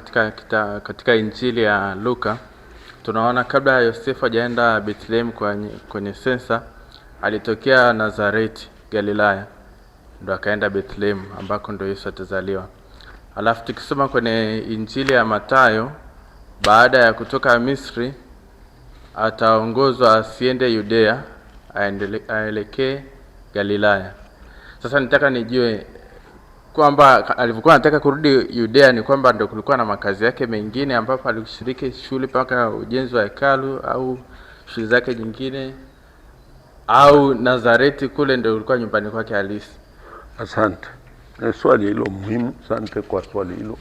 katika Injili ya Luka tunaona kabla ya Yosefu hajaenda Bethlehem kwenye sensa, alitokea Nazareti Galilaya, ndo akaenda Bethlehem ambako ndo Yesu atazaliwa. Alafu tukisoma kwenye Injili ya Mathayo, baada ya kutoka Misri ataongozwa asiende Yudea, aelekee Galilaya. Sasa nitaka nijue kwamba alivyokuwa anataka kurudi Yudea ni kwamba ndio kulikuwa na makazi yake mengine ambapo alishiriki shule mpaka ujenzi wa hekalu, au shule zake nyingine, au Nazareti kule ndio kulikuwa nyumbani kwake halisi? Asante. Swali hilo muhimu, asante kwa swali hilo.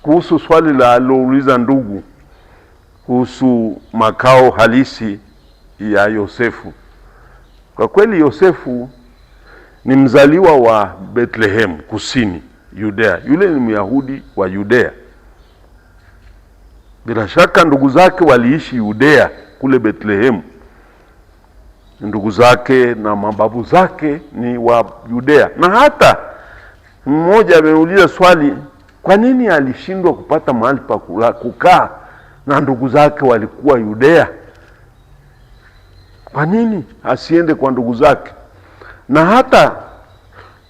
Kuhusu swali la alouliza ndugu kuhusu makao halisi ya Yosefu, kwa kweli Yosefu ni mzaliwa wa Bethlehem kusini Yudea. Yule ni Myahudi wa Yudea. Bila shaka ndugu zake waliishi Yudea kule Bethlehem. Ndugu zake na mababu zake ni wa Yudea. Na hata mmoja ameuliza swali, kwa nini alishindwa kupata mahali pa kukaa na ndugu zake walikuwa Yudea? Kwa nini asiende kwa ndugu zake? na hata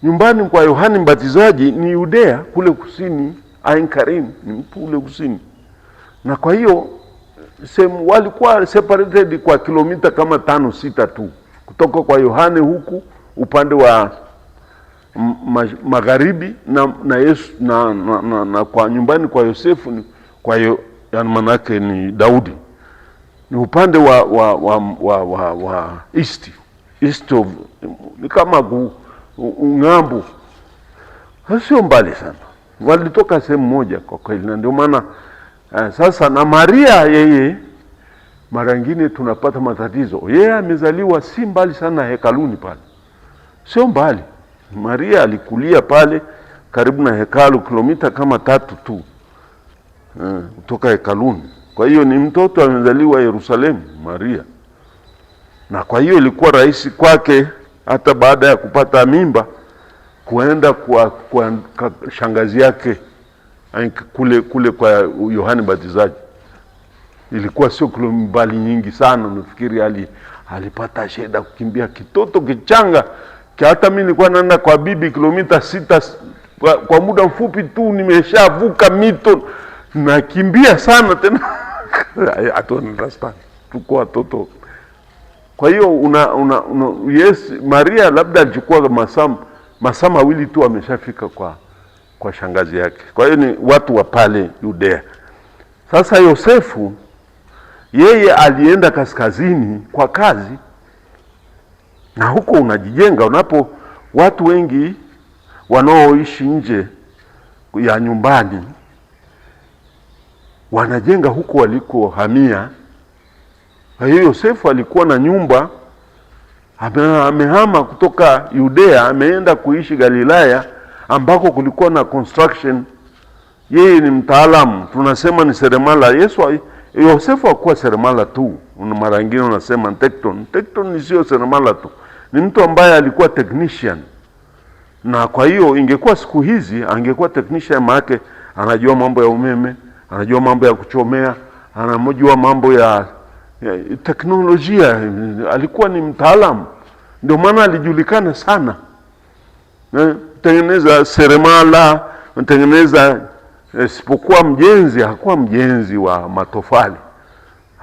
nyumbani kwa Yohani Mbatizaji ni Yudea kule kusini, Ain Karim ni kule kusini, na kwa hiyo walikuwa separated kwa kilomita kama 5-6 tu kutoka kwa Yohane huku upande wa magharibi na Yesu na kwa nyumbani kwa Yosefu ni kwa hiyo yani manake ni Daudi ni upande wa east of ni kama ng'ambo, sio mbali sana, walitoka sehemu moja kwa kweli. Na ndio maana sasa na Maria yeye mara nyingine tunapata matatizo. Yeye amezaliwa si mbali sana hekaluni pale, sio mbali. Maria alikulia pale karibu na hekalu, kilomita kama 3 tu kutoka hekaluni. Kwa hiyo ni mtoto amezaliwa Yerusalemu Maria, na kwa hiyo ilikuwa rahisi kwake hata baada ya kupata mimba kuenda kwa shangazi yake kule kwa Yohani Mbatizaji. Ilikuwa sio kilomita nyingi sana, nafikiri alipata shida kukimbia kitoto kichanga. Hata mimi nilikuwa naenda kwa bibi kilomita 6 kwa muda mfupi tu nimeshavuka mito, nakimbia sana tena. I don't understand. Tuko watoto. Kwa hiyo yes, Maria labda alichukua masaa mawili tu ameshafika kwa shangazi yake. Kwa hiyo ni watu wa pale Yudea. Sasa Yosefu yeye alienda kaskazini kwa kazi, na huko unajijenga watu wengi wanaoishi nje ya nyumbani wanajenga huko walikohamia. Kwa hiyo Yosefu alikuwa na nyumba, amehama kutoka Yudea ameenda kuishi Galilaya ambako kulikuwa na construction. Yeye ni mtaalamu, tunasema ni seremala. Yosefu hakuwa seremala tu, mara nyingine unasema tekton. Tekton ni sio seremala tu, ni mtu ambaye alikuwa technician. Na kwa hiyo ingekuwa siku hizi angekuwa technician, maana anajua mambo ya umeme, anajua mambo ya kuchomea, anajua mambo ya teknolojia. Alikuwa ni mtaalamu, ndio maana alijulikana sana. Tengeneza seremala, tengeneza, isipokuwa mjenzi. Hakuwa mjenzi wa matofali,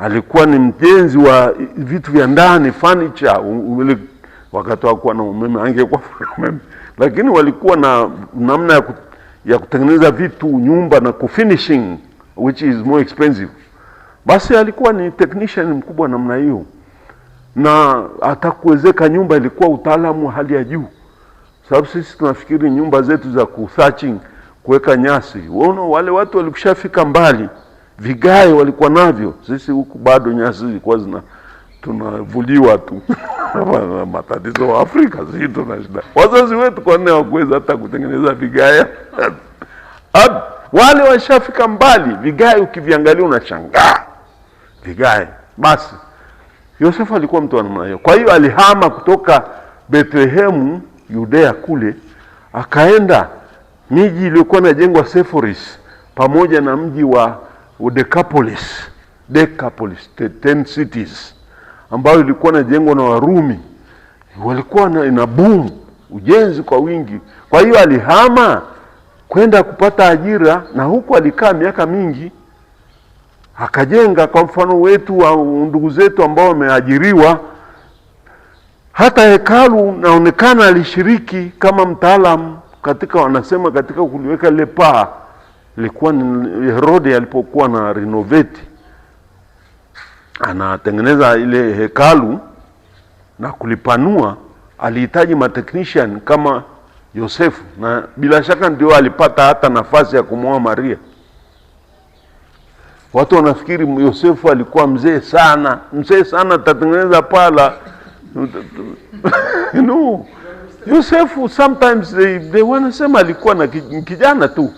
alikuwa ni mjenzi wa vitu vya ndani, furniture. Wakati hakuwa na umeme, angekuwa umeme, lakini walikuwa na namna ya kutengeneza vitu, nyumba na kufinishing, which is more expensive. Basi alikuwa ni technician mkubwa namna hiyo, na atakuwezeka nyumba ilikuwa utaalamu wa hali ya juu. Sababu sisi tunafikiri nyumba zetu za kuthatching, kuweka nyasi, wale watu walikushafika mbali, vigae walikuwa navyo. Sisi huku bado nyasi zilikuwa tunavuliwa tu. Matatizo wa Afrika sisi tuna shida. Wazazi wetu kwa nini hawakuweza hata kutengeneza vigae? Wale washafika mbali, vigae ukiviangalia unashangaa. Vigae. Basi Yosefu alikuwa mtu wa namna hiyo. Kwa hiyo alihama kutoka Bethlehemu Yudea kule, akaenda miji iliyokuwa inajengwa Sepphoris pamoja na mji wa Decapolis, 10 cities ambayo ilikuwa inajengwa na Warumi. Walikuwa ina boom, ujenzi kwa wingi. Kwa hiyo alihama kwenda kupata ajira, na huko alikaa miaka mingi, akajenga. Kwa mfano wetu wa ndugu zetu ambao wameajiriwa, hata hekalu naonekana alishiriki kama mtaalamu katika, wanasema katika kuliweka ile paa. Ilikuwa ni Herode alipokuwa na renovate, anatengeneza ile hekalu na kulipanua, alihitaji matechnician kama Yosefu, na bila shaka ndio alipata hata nafasi ya kumwoa Maria. Watu wanafikiri Yosefu alikuwa mzee sana, atatengeneza pala. No. Yosefu sometimes they wanasema alikuwa na kijana tu,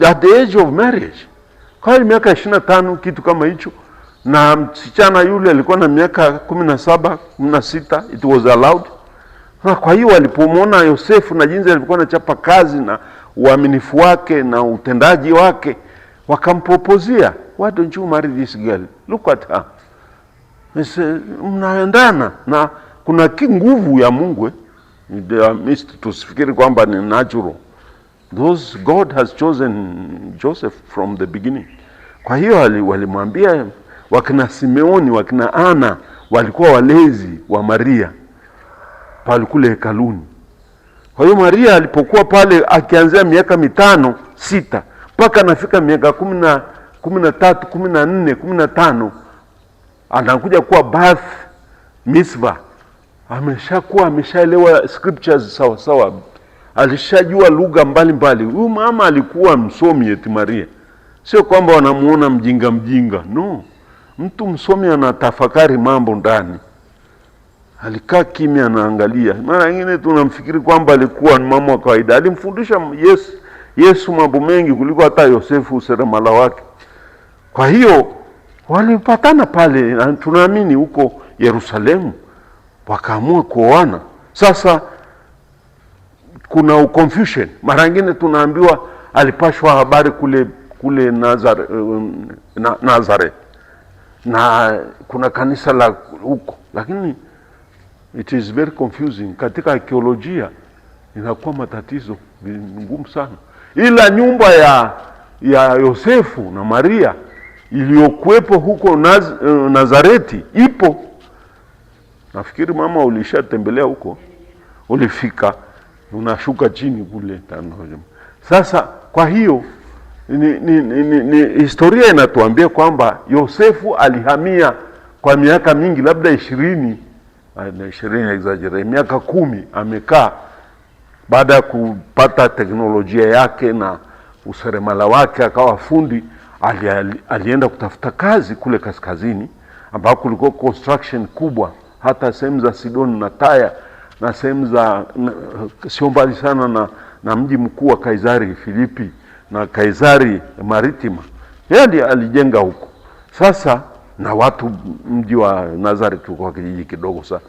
at the age of marriage. Kwa miaka 25 kitu kama hicho, na msichana yule alikuwa na miaka 17, 16, it was allowed. Na kwa hiyo walipomwona Yosefu na jinsi alikuwa anachapa kazi na uaminifu wake na utendaji wake, wakampropozia, why don't you marry this girl, look at her. Mnaendana, na kuna nguvu ya Mungu. They are missed. Tusifikiri kwamba ni natural. Those God has chosen Joseph from the beginning. Kwa hiyo walimwambia, wakina Simeoni, wakina Ana walikuwa walezi wa Maria pale kule hekaluni. Kwa hiyo Maria alipokuwa pale akianzia miaka 5, 6 mpaka anafika miaka 13, 14, 15 anakuja kuwa birth mitzvah. Ameshaelewa scriptures sawa sawa. Alishajua lugha mbalimbali. Huyu mama alikuwa msomi eti Maria. Sio kwamba wanamuona mjinga. No. Mtu msomi anatafakari mambo ndani. Alikaa kimya anaangalia. Mara nyingine tunamfikiri kwamba alikuwa ni mama wa kawaida. Alimfundisha Yesu mambo mengi kuliko hata Yosefu seremala wake. Kwa hiyo walipatana pale, tunaamini huko Yerusalemu, wakaamua kuoana. Sasa kuna confusion. Mara nyingine tunaambiwa alipashwa habari kule Nazareth. Na kuna kanisa la huko, lakini it is very confusing. Katika arkeolojia inakuwa matatizo ngumu sana. Ila nyumba ya Yosefu na Maria iliyokuwepo huko Nazareti ipo. Nafikiri mama ulishatembelea huko, ulifika, unashuka chini kule Tanzania. Sasa kwa hiyo historia inatuambia kwamba Yosefu alihamia kwa miaka mingi, labda 20 exaggerate, miaka 10 amekaa. Baada ya kupata teknolojia yake na useremala wake, akawa fundi. Alienda kutafuta kazi kule kaskazini ambako kulikuwa construction kubwa, hata sehemu za Sidoni na Taya na sehemu za sio mbali sana na mji mkuu wa Kaisari Filipi na Kaisari Maritima. Yeye alijenga huko. Sasa na watu, mji wa Nazareth kwa kijiji kidogo sana.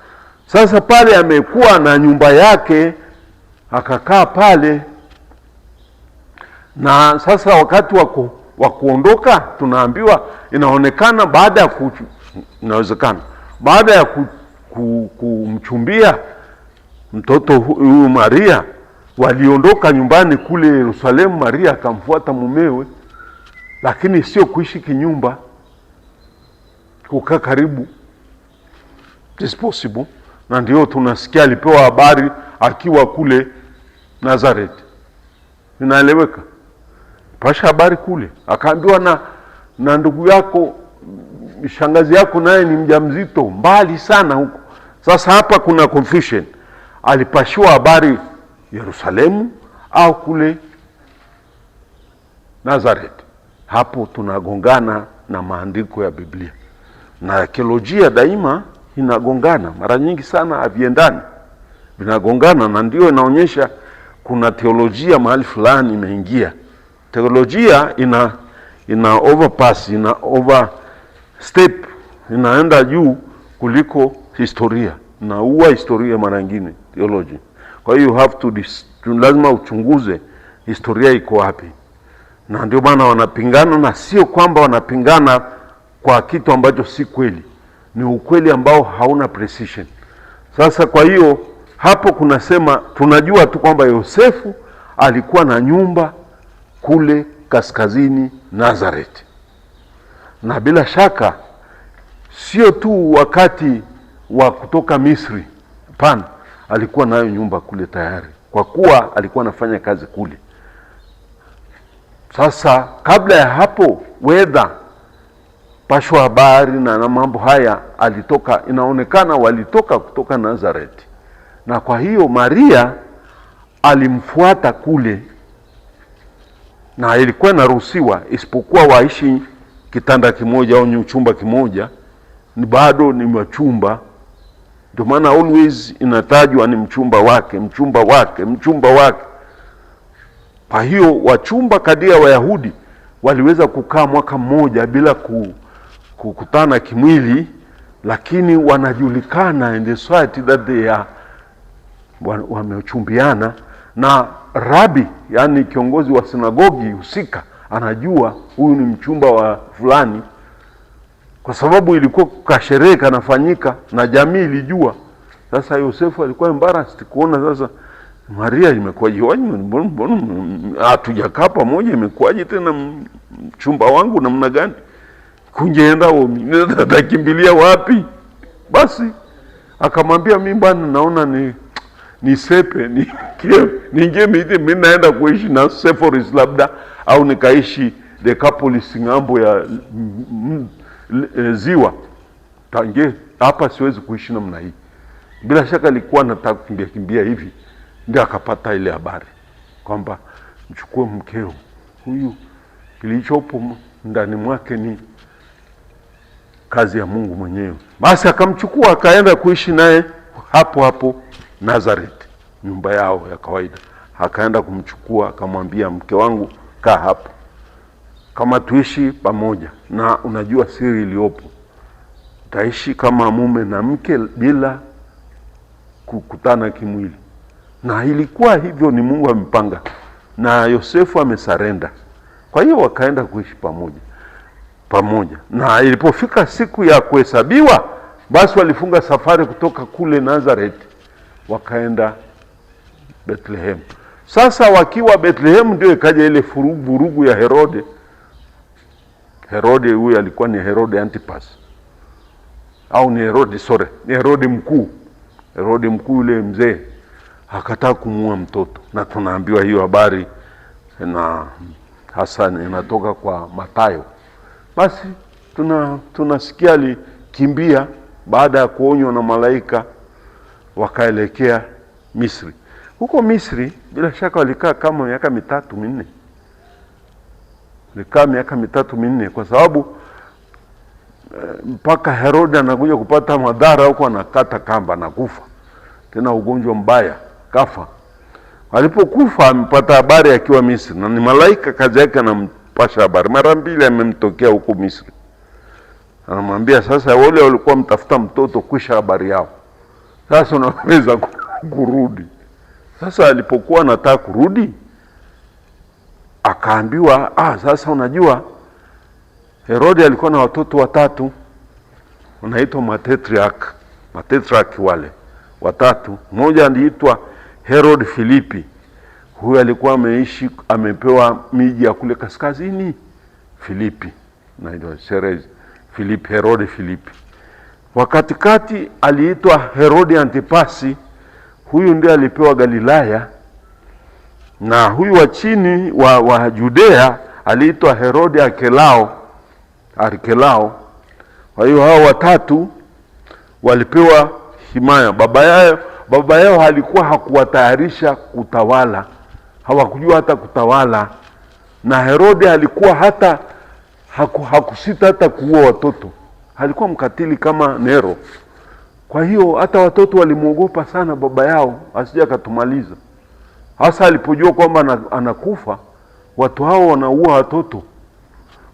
Sasa pale amekuwa na nyumba yake, akakaa pale. Na sasa wakati wa kuondoka, tunaambiwa inaonekana baada ya kumchumbia mtoto huyu Maria, waliondoka nyumbani kule Yerusalemu. Maria akamfuata mumewe, lakini sio kuishi kinyumba, kukaa karibu is possible. Na ndio tunasikia alipewa habari akiwa kule Nazareth. Inaeleweka. Pasha habari kule, akaambiwa na ndugu yako, shangazi yako naye ni mjamzito, mbali sana huko. Sasa hapa kuna confusion. Alipashiwa habari Yerusalemu au kule Nazareth? Hapo tunagongana na maandiko ya Biblia. Na arkeolojia daima inagongana. Mara nyingi sana haviendani, vinagongana, na ndio inaonyesha kuna teolojia mahali fulani imeingia. Teolojia ina overpass, ina overstep, inaenda juu kuliko historia, na huwa historia mara nyingine theology. Kwa hiyo you have to lazima uchunguze historia iko wapi. Na ndio maana wanapingana, na sio kwamba wanapingana kwa kitu ambacho si kweli, ni ukweli ambao hauna precision. Sasa kwa hiyo hapo kunasema, tunajua tu kwamba Yosefu alikuwa na nyumba kule kaskazini Nazareth. Na bila shaka sio tu wakati wa kutoka Misri, hapana, alikuwa nayo nyumba kule tayari, kwa kuwa alikuwa anafanya kazi kule. Sasa kabla ya hapo, whether pashwa habari na mambo haya, inaonekana walitoka kutoka Nazareth. Na kwa hiyo Maria alimfuata kule, na ilikuwa inaruhusiwa, isipokuwa waishi kitanda kimoja au chumba kimoja, ni bado ni wachumba. Ndio maana always inatajwa ni mchumba wake. Kwa hiyo wachumba kadia Wayahudi waliweza kukaa mwaka mmoja bila kukutana kimwili, lakini wanajulikana in the society that they are wamechumbiana. Na rabi, yani kiongozi wa sinagogi husika, anajua huyu ni mchumba wa fulani, kwa sababu ilikuwa kasherehe kanafanyika na jamii ilijua. Sasa Yosefu alikuwa embarrassed kuona sasa Maria imekuwaje, mbona hatujakaa pamoja, imekuwaje tena mchumba wangu namna gani? Kungeenda atakimbilia wapi? Basi akamwambia, mimi bwana naona ni sepe ningie mimi naenda kuishi na Sepphoris labda, au nikaishi Decapolis ng'ambo ya ziwa. Tangie hapa siwezi kuishi namna hii. Bila shaka alikuwa anataka kimbia hivi, ndio akapata ile habari kwamba mchukue mkeo huyu, kilichopo ndani mwake ni kazi ya Mungu mwenyewe. Basi akamchukua akaenda kuishi naye hapo hapo Nazareth, nyumba yao ya kawaida. Akaenda kumchukua akamwambia, mke wangu kaa hapo, kama tuishi pamoja, na unajua siri iliyopo, utaishi kama mume na mke bila kukutana kimwili. Na ilikuwa hivyo, ni Mungu amepanga, na Yosefu amesarenda. Kwa hiyo wakaenda kuishi pamoja. Na ilipofika siku ya kuhesabiwa, basi walifunga safari kutoka kule Nazareth wakaenda Bethlehem. Sasa wakiwa Bethlehem ndio ikaja ile vurugu ya Herode. Herode huyu alikuwa ni Herode Antipas, au ni Herode mkuu. Herode mkuu yule mzee akataka kumuua mtoto, na tunaambiwa hiyo habari na Hassan inatoka kwa Mathayo. Basi tunasikia alikimbia baada ya kuonywa na malaika, wakaelekea Misri. Huko Misri bila shaka walikaa kama miaka 3-4. Walikaa miaka 3-4 kwa sababu mpaka Herode anakuja kupata madhara huko, anakata kamba na kufa. Tena ugonjwa mbaya, kafa. Alipokufa amepata habari akiwa Misri, na ni malaika kazi yake anampasha habari. Mara 2 amemtokea huko Misri. Anamwambia, sasa wale walikuwa mtafuta mtoto, kwisha habari yao. Sasa unaweza kurudi. Sasa alipokuwa anataka kurudi, akaambiwa, sasa unajua Herode alikuwa na watoto 3 wanaitwa matetrarch wale 3. Mmoja aliitwa Herod Filipi. Huyu alikuwa amepewa miji ya kule kaskazini, Filipi, na ndio Herode Filipi. Wakatikati aliitwa Herode Antipasi. Huyu ndiye alipewa Galilaya. Na huyu wa chini wa Judea aliitwa Herode Arkelao. Kwa hiyo hao 3 walipewa himaya. Baba yao alikuwa hakuwatayarisha kutawala, hawakujua hata kutawala. Na Herode alikuwa hata hakusita hata kuua watoto, alikuwa mkatili kama Nero. Kwa hiyo hata watoto walimuogopa sana baba yao asije akatumaliza. Hasa alipojua kwamba anakufa, watu hao wanaua watoto.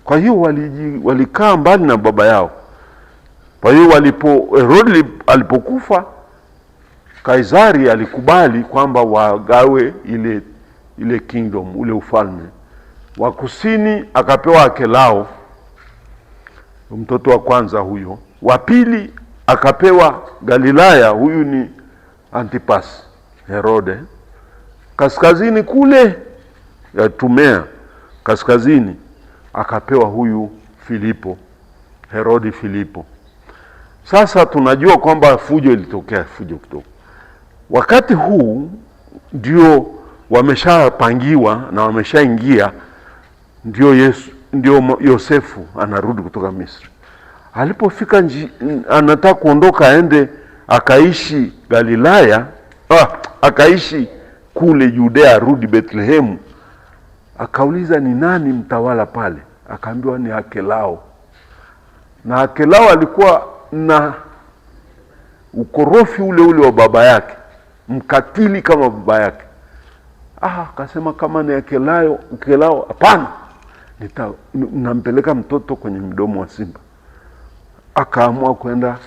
Kwa hiyo walikaa mbali na baba yao. Kwa hiyo Herode alipokufa, Kaisari alikubali kwamba wagawe ile kingdom, ule ufalme. Wa kusini akapewa Arkelao, mtoto wa kwanza huyo. Wa pili akapewa Galilaya, huyu ni Antipas Herode. Kaskazini kule ya Tumea kaskazini akapewa huyu Herode Filipo. Sasa tunajua kwamba fujo ilitokea, fujo kutoka. Wakati huu ndio wameshapangiwa na wameshaingia, ndio Yosefu anarudi kutoka Misri. Alipofika anataka kuondoka aende akaishi Galilaya, akaishi kule Judea, rudi Bethlehem. Akauliza ni nani mtawala pale? Akaambiwa ni Arkelao. Na Arkelao alikuwa na ukorofi ule wa baba yake, mkatili kama baba yake. Akasema kama ni Arkelao, hapana, nampeleka mtoto kwenye mdomo wa simba. Akaamua kwenda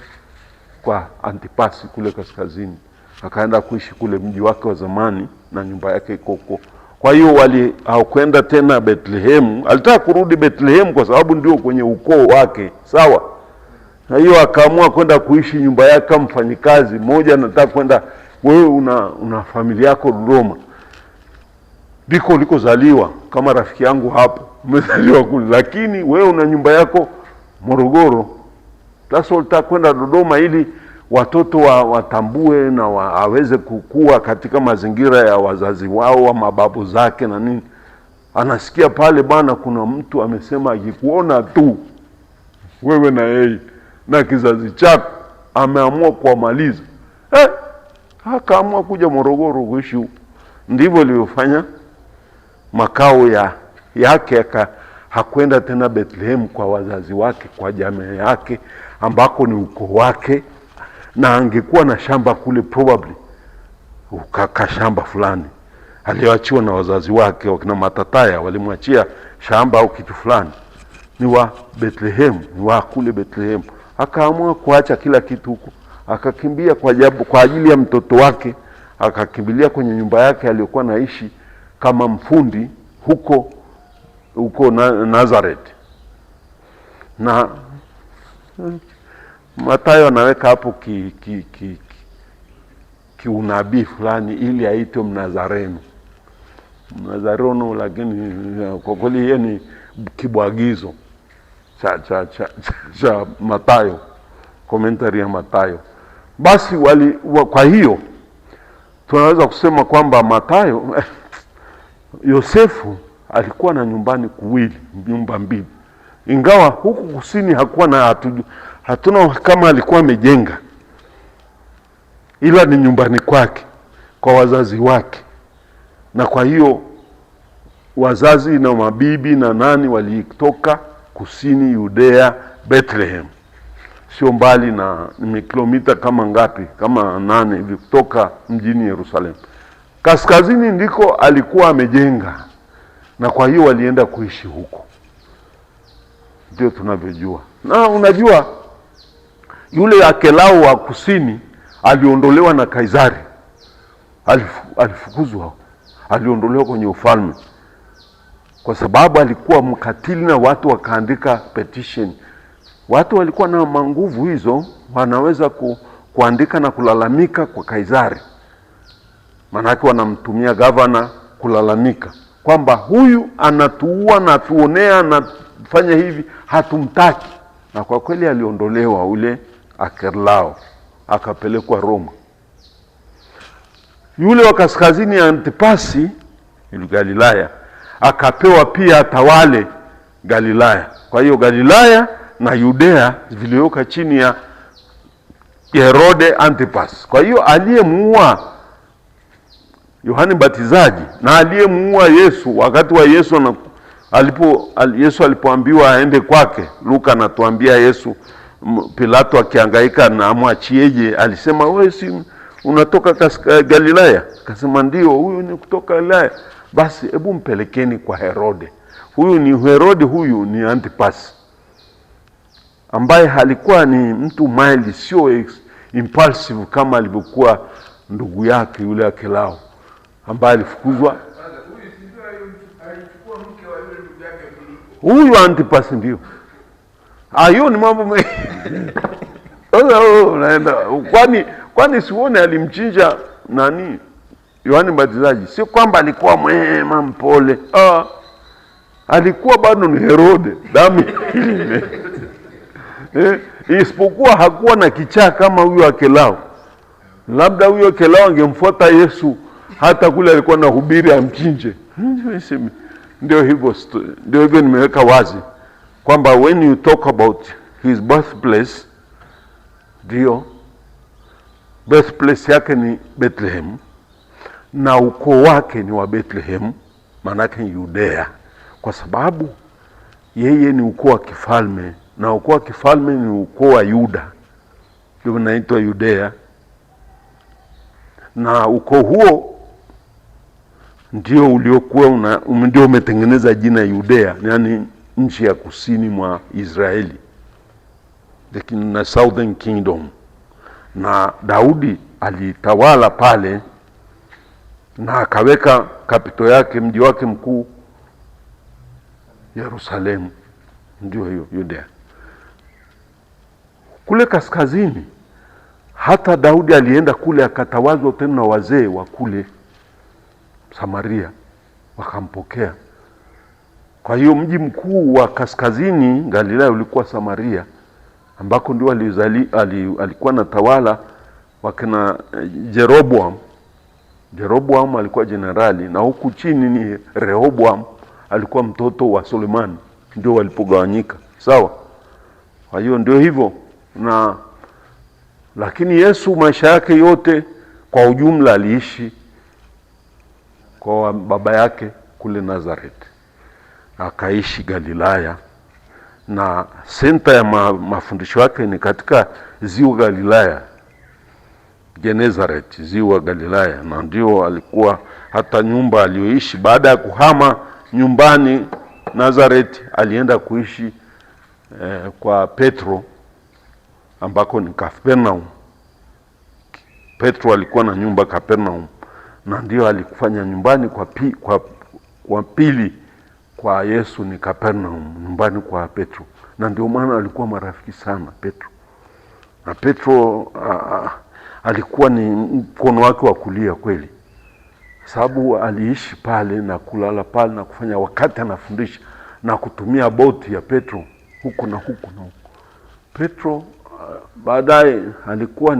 kwa Antipasi kule kaskazini, akaenda kuishi kule mji wake wa zamani na nyumba yake iko huko. Kwa hiyo hawakwenda tena Bethlehem. Alitaka kurudi Bethlehem kwa sababu ndio kwenye ukoo wake, sawa. Na hiyo akaamua kwenda kuishi nyumba yake kama mfanyikazi. Mmoja anataka kwenda, wewe una familia yako Dodoma, ndiko ulikozaliwa, kama rafiki yangu hapo umezaliwa kule, lakini wewe una nyumba yako Morogoro. Sasa ulitaka kwenda Dodoma ili watoto watambue na aweze kukua katika mazingira ya wazazi wao wa mababu zake na nini. Anasikia pale bana, kuna mtu amesema akikuona tu wewe na yeye na kizazi chako ameamua kuamaliza. Akaamua kuja Morogoro kuishi huko. Ndivyo alivyofanya makao yake. Hakwenda tena Bethlehem kwa wazazi wake, kwa jamii yake ambako ni ukoo wake, na angekuwa na shamba kule probably shamba fulani aliyoachiwa na wazazi wake, wakina Matataya walimwachia shamba au kitu fulani, ni wa Bethlehem, ni wa kule Bethlehem. Akaamua kuacha kila kitu huko, akakimbia kwa ajili ya mtoto wake, akakimbilia kwenye nyumba yake aliyokuwa naishi kama mfundi huko Nazareth. Na Mathayo anaweka hapo kiunabii fulani ili aitwe Mnazareno. Mnazareno, lakini kwa kweli hiyo ni kibwagizo cha Mathayo, commentary ya Mathayo. Basi kwa hiyo tunaweza kusema kwamba Mathayo Yosefu alikuwa na nyumba mbili, ingawa huku kusini hakuwa na hatuna kama alikuwa amejenga, ila ni nyumbani kwake kwa wazazi wake. Na kwa hiyo wazazi na mabibi na nani walitoka kusini Yudea, Bethlehem, sio mbali na kilomita kama ngapi, kama 8 hivi kutoka mjini Yerusalemu. Kaskazini ndiko alikuwa amejenga, na kwa hiyo walienda kuishi huko. Ndio tunavyojua. Na unajua yule Akelao wa kusini aliondolewa na Kaisari, alifukuzwa, aliondolewa kwenye ufalme kwa sababu alikuwa mkatili, na watu wakaandika petition. Watu walikuwa na nguvu hizo, wanaweza kuandika na kulalamika kwa Kaisari. Manake wanamtumia governor kulalamika kwamba huyu anatuua na tuonea na fanya hivi, hatumtaki. Na kwa kweli aliondolewa ule Akelao, akapelekwa Roma. Yule wa kaskazini Antipasi, yule Galilaya, akapewa pia tawale Galilaya. Kwa hiyo Galilaya na Yudea vilioka chini ya Herode Antipas. Kwa hiyo aliyemuua Yohane Mbatizaji na aliyemuua Yesu wakati wa Yesu Yesu alipoambiwa aende kwake, Luka anatuambia Yesu, Pilato akihangaika na amwachieje, alisema wewe si unatoka Galilaya? Akasema ndio, huyu ni kutoka Galilaya. Basi hebu mpelekeni kwa Herode. Huyu ni Herode, huyu ni Antipas, ambaye alikuwa ni mtu mild, sio impulsive kama alivyokuwa ndugu yake yule Akelao ambaye alifukuzwa. Huyu Antipas ndio. Hiyo ni mambo mengi. Sasa unaenda kwani sione alimchinja nani Yohane Mbatizaji? Sio kwamba alikuwa mwema mpole. Alikuwa bado ni Herode, damu ile. Isipokuwa hakuwa na kichaa kama huyo Akelao. Labda huyo Akelao angemfuata Yesu hata kule alikuwa na hubiri amchinje. Ndio hivyo nimeweka wazi kwamba when you talk about his birthplace, ndio birthplace yake ni Bethlehem na ukoo wake ni wa Bethlehem, manake Yudea, kwa sababu yeye ni ukoo wa kifalme, na ukoo wa kifalme ni ukoo wa Yuda, ndio unaitwa Yudea. Na ukoo huo ndio uliokuwa ndio umetengeneza jina Yudea, yani nchi ya kusini mwa Israeli, the Southern Kingdom. Na Daudi alitawala pale na akaweka kapito yake, mji wake mkuu Yerusalemu, ndio hiyo Yudea. kule kaskazini. Hata Daudi alienda kule akatawazwa tena na wazee wa kule Samaria, wakampokea. Kwa hiyo mji mkuu wa kaskazini Galilaya ulikuwa Samaria, ambako ndio alikuwa na tawala wakina Jeroboam. Jeroboam alikuwa jenerali, na huku chini ni Rehoboam, alikuwa mtoto wa Sulemani, ndio walipogawanyika. Sawa? Kwa hiyo ndio hivyo. Lakini Yesu maisha yake yote kwa ujumla aliishi kwa baba yake kule Nazareth. Akaishi Galilaya, na senta ya mafundisho yake ni katika ziwa Galilaya, Genezareth, ziwa Galilaya. Na ndio alikuwa hata nyumba aliyoishi baada ya kuhama nyumbani Nazareth, alienda kuishi kwa Petro, ambako ni Kapernaum. Petro alikuwa na nyumba Kapernaum, na ndio alikufanya nyumbani kwa pili kwa Yesu ni Kapernaum, nyumbani kwa Petro. Na ndio maana alikuwa marafiki sana Petro. Na Petro alikuwa ni mkono wake wa kulia kweli, sababu aliishi pale na kulala pale na kufanya wakati anafundisha na kutumia boti ya Petro huko na huko na huko. Petro baadaye alikuwa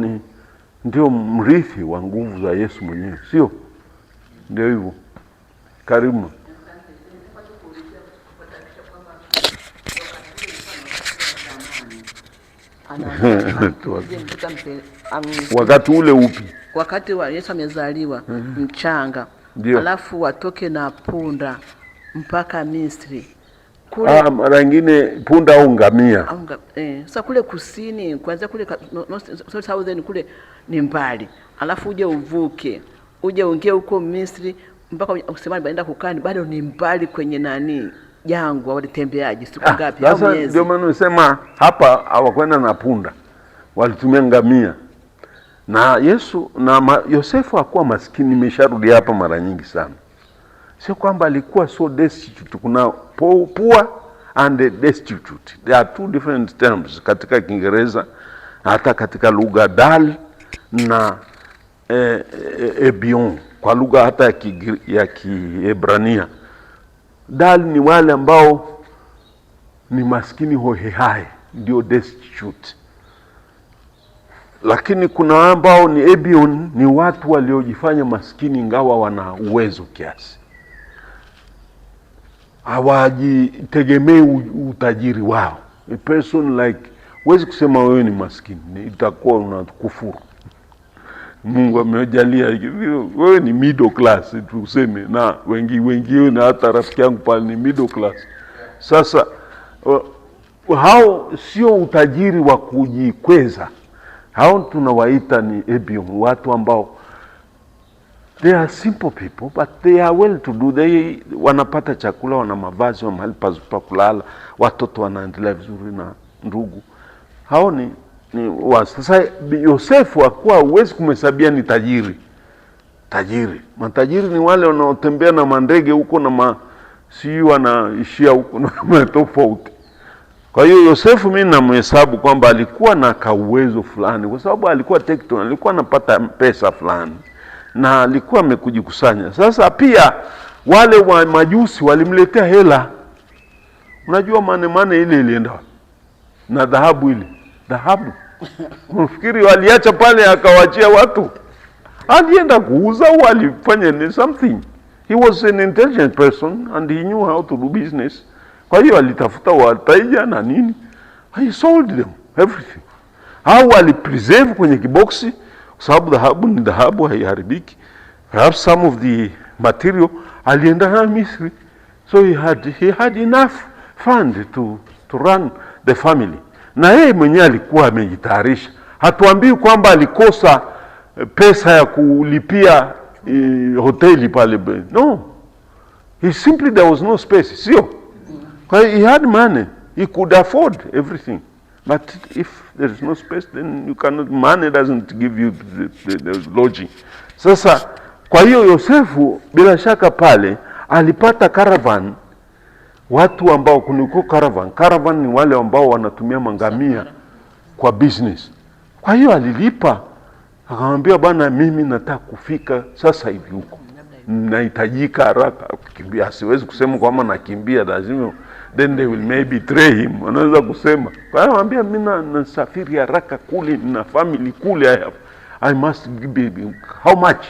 ndio mrithi wa nguvu za Yesu mwenyewe, sio? Ndio hivyo. Karibu. Wakati ule upi? Wakati wa Yesu amezaliwa mchanga. Dio. Alafu watoke na punda mpaka Misri. Kule mara nyingine punda au ngamia. Sasa kule kusini, kuanzia kule southern kule ni mbali. Alafu uje uvuke, uje uingie huko Misri mpaka usema baenda kukani, bado ni mbali kwenye jangwa. Walitembeaje siku ngapi au miezi? Ndio maana nasema hapa hawakwenda na punda, walitumia ngamia. Na Yesu na Yosefu hakuwa maskini. Nimesharudi hapa mara nyingi sana. Sio kwamba alikuwa so destitute. Kuna poor and destitute. There are two different terms katika Kiingereza, hata katika lugha dal na ebion, kwa lugha hata ya Kiebrania. Dal ni wale ambao ni maskini hohehae, ndio destitute. Lakini kuna ambao ni ebion, ni watu waliojifanya maskini ingawa wana uwezo kiasi. Hawajitegemei utajiri wao. A person like, huwezi kusema wewe ni maskini, itakuwa unakufuru. Mungu amejalia wewe ni middle class tuseme, na wengi na hata rafiki yangu pale ni middle class. Sasa hao sio utajiri wa kujikweza. Hao tunawaita ni ebion, watu ambao they are simple people but they are well to do. They wanapata chakula, wana mavazi, wana mahali pa kulala, watoto wanaendelea vizuri na ndugu. Hao ni sasa Yosefu hakuwa, huwezi kumhesabia ni tajiri. Matajiri ni wale wanaotembea na mandege huko na sio wanaishia huko na tofauti. Kwa hiyo Yosefu mimi namhesabu kwamba alikuwa na kauwezo fulani, kwa sababu alikuwa tekton, alikuwa anapata pesa fulani na alikuwa amekujikusanya. Sasa pia wale wa majusi walimletea hela. Unajua mane ile ilienda na dhahabu unafikiri waliacha pale akawachia watu? Alienda kuuza au alifanya something. He was an intelligent person and he knew how to do business. Kwa hiyo alitafuta wateja na nini, he sold them everything. Au alipreserve kwenye kiboksi, kwa sababu dhahabu ni dhahabu, haiharibiki. Perhaps some of the material alienda na Misri, so he had enough fund to run the family. Na yeye mwenyewe alikuwa amejitayarisha. Hatuambii kwamba alikosa pesa ya kulipia hoteli pale. No. There was no space. Sio. Kwa hiyo he had money. He could afford everything. But if there is no space, then you cannot, money doesn't give you the lodging. Sasa, kwa hiyo Yosefu bila shaka pale alipata caravan. Watu ambao kuniko caravan ni wale ambao wanatumia mangamia kwa business. Kwa hiyo alilipa, akamwambia bwana, mimi nataka kufika sasa hivi huko, nahitajika haraka kukimbia. Siwezi kusema kwamba nakimbia, lazima then they will maybe betray him, anaweza kusema. Kwa hiyo anamwambia mimi nasafiri haraka kule, nina family kule, I must be, how much?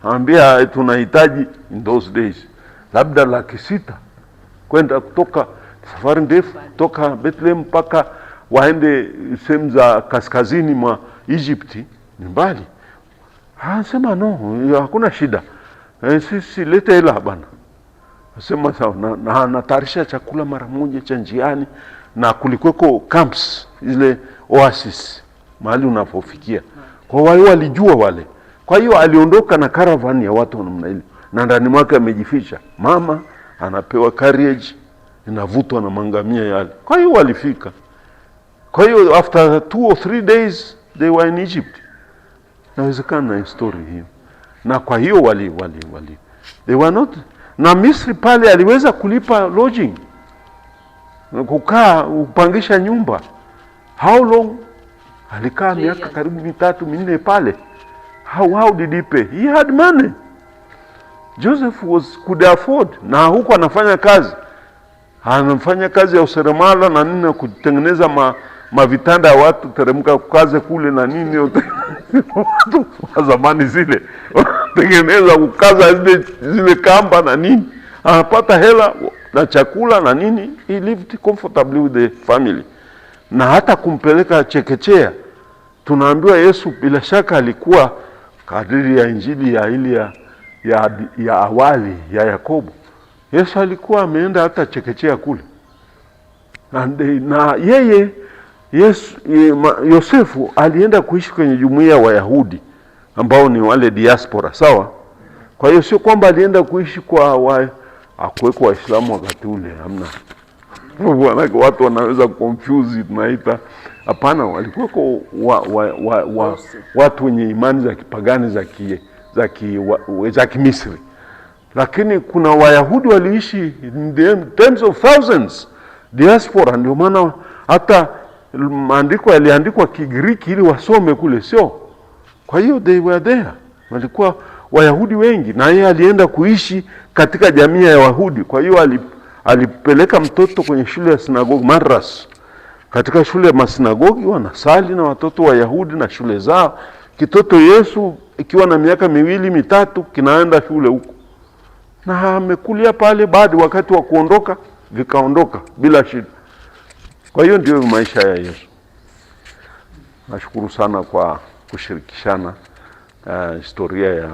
Anamwambia tunahitaji in those days labda 600,000 kwenda kutoka safari ndefu kutoka Bethlehem mpaka waende sehemu za kaskazini mwa Egypt, ni mbali. Anasema no, hakuna shida, sisi lete hela bana. Anasema sawa, na natayarisha chakula mara moja cha njiani, na kulikuweko camps, zile oasis mahali unapofikia. Kwa hiyo walijua wale. Kwa hiyo aliondoka na caravan ya watu namna ile, na ndani mwake amejificha. Mama anapewa carriage inavutwa na mangamia yale. Kwa hiyo walifika. Kwa hiyo after 2 or 3 days they were in Egypt. Inawezekana story hiyo. Na kwa hiyo wali they were not, na Misri pale aliweza kulipa lodging, kukaa upangisha nyumba. How long? Alikaa miaka karibu 3-4 pale. How did he pay? He had money. Joseph could afford, na huko anafanya kazi ya useremala na nini, kutengeneza mavitanda ya watu, teremka kukaze kule na nini. Watu wa zamani zile tengeneza kukaza zile kamba na nini, anapata hela na chakula na nini. He lived comfortably with the family. Na hata kumpeleka chekechea, tunaambiwa Yesu bila shaka alikuwa, kadiri ya Injili ya awali ya Yakobo, Yesu alikuwa ameenda hata chekechea kule. Na yeye Yosefu alienda kuishi kwenye jumuiya ya Wayahudi ambao ni wale diaspora, sawa? Kwa hiyo sio kwamba alienda kuishi kwa hakuweko Waislamu wakati ule, hamna. Watu wanaweza confuse, tunaita hapana, walikuwa watu wenye imani za kipagani za Kimisri. Lakini kuna Wayahudi waliishi in terms of thousands, diaspora. Ndio maana hata maandiko yaliandikwa Kigiriki ili wasome kule, sio? Kwa hiyo they were there, walikuwa Wayahudi wengi, na yeye alienda kuishi katika jamii ya Wayahudi. Kwa hiyo alipeleka mtoto kwenye shule ya sinagogi, madras. Katika shule ya masinagogi wanasali na watoto Wayahudi na shule zao. Kitoto Yesu ikiwa na miaka 2-3 kinaenda shule huko, na amekulia pale. Baada wakati wa kuondoka vikaondoka bila shida. Kwa hiyo ndio maisha ya Yesu. Nashukuru sana kwa kushirikishana historia ya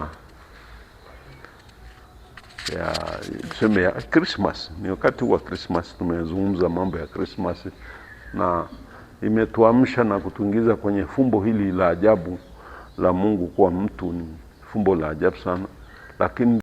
Christmas. Ni wakati wa Christmas, tumezungumza mambo ya Christmas, na imetuamsha na kutuingiza kwenye fumbo hili la ajabu la Mungu kwa mtu. Ni fumbo la ajabu sana, lakini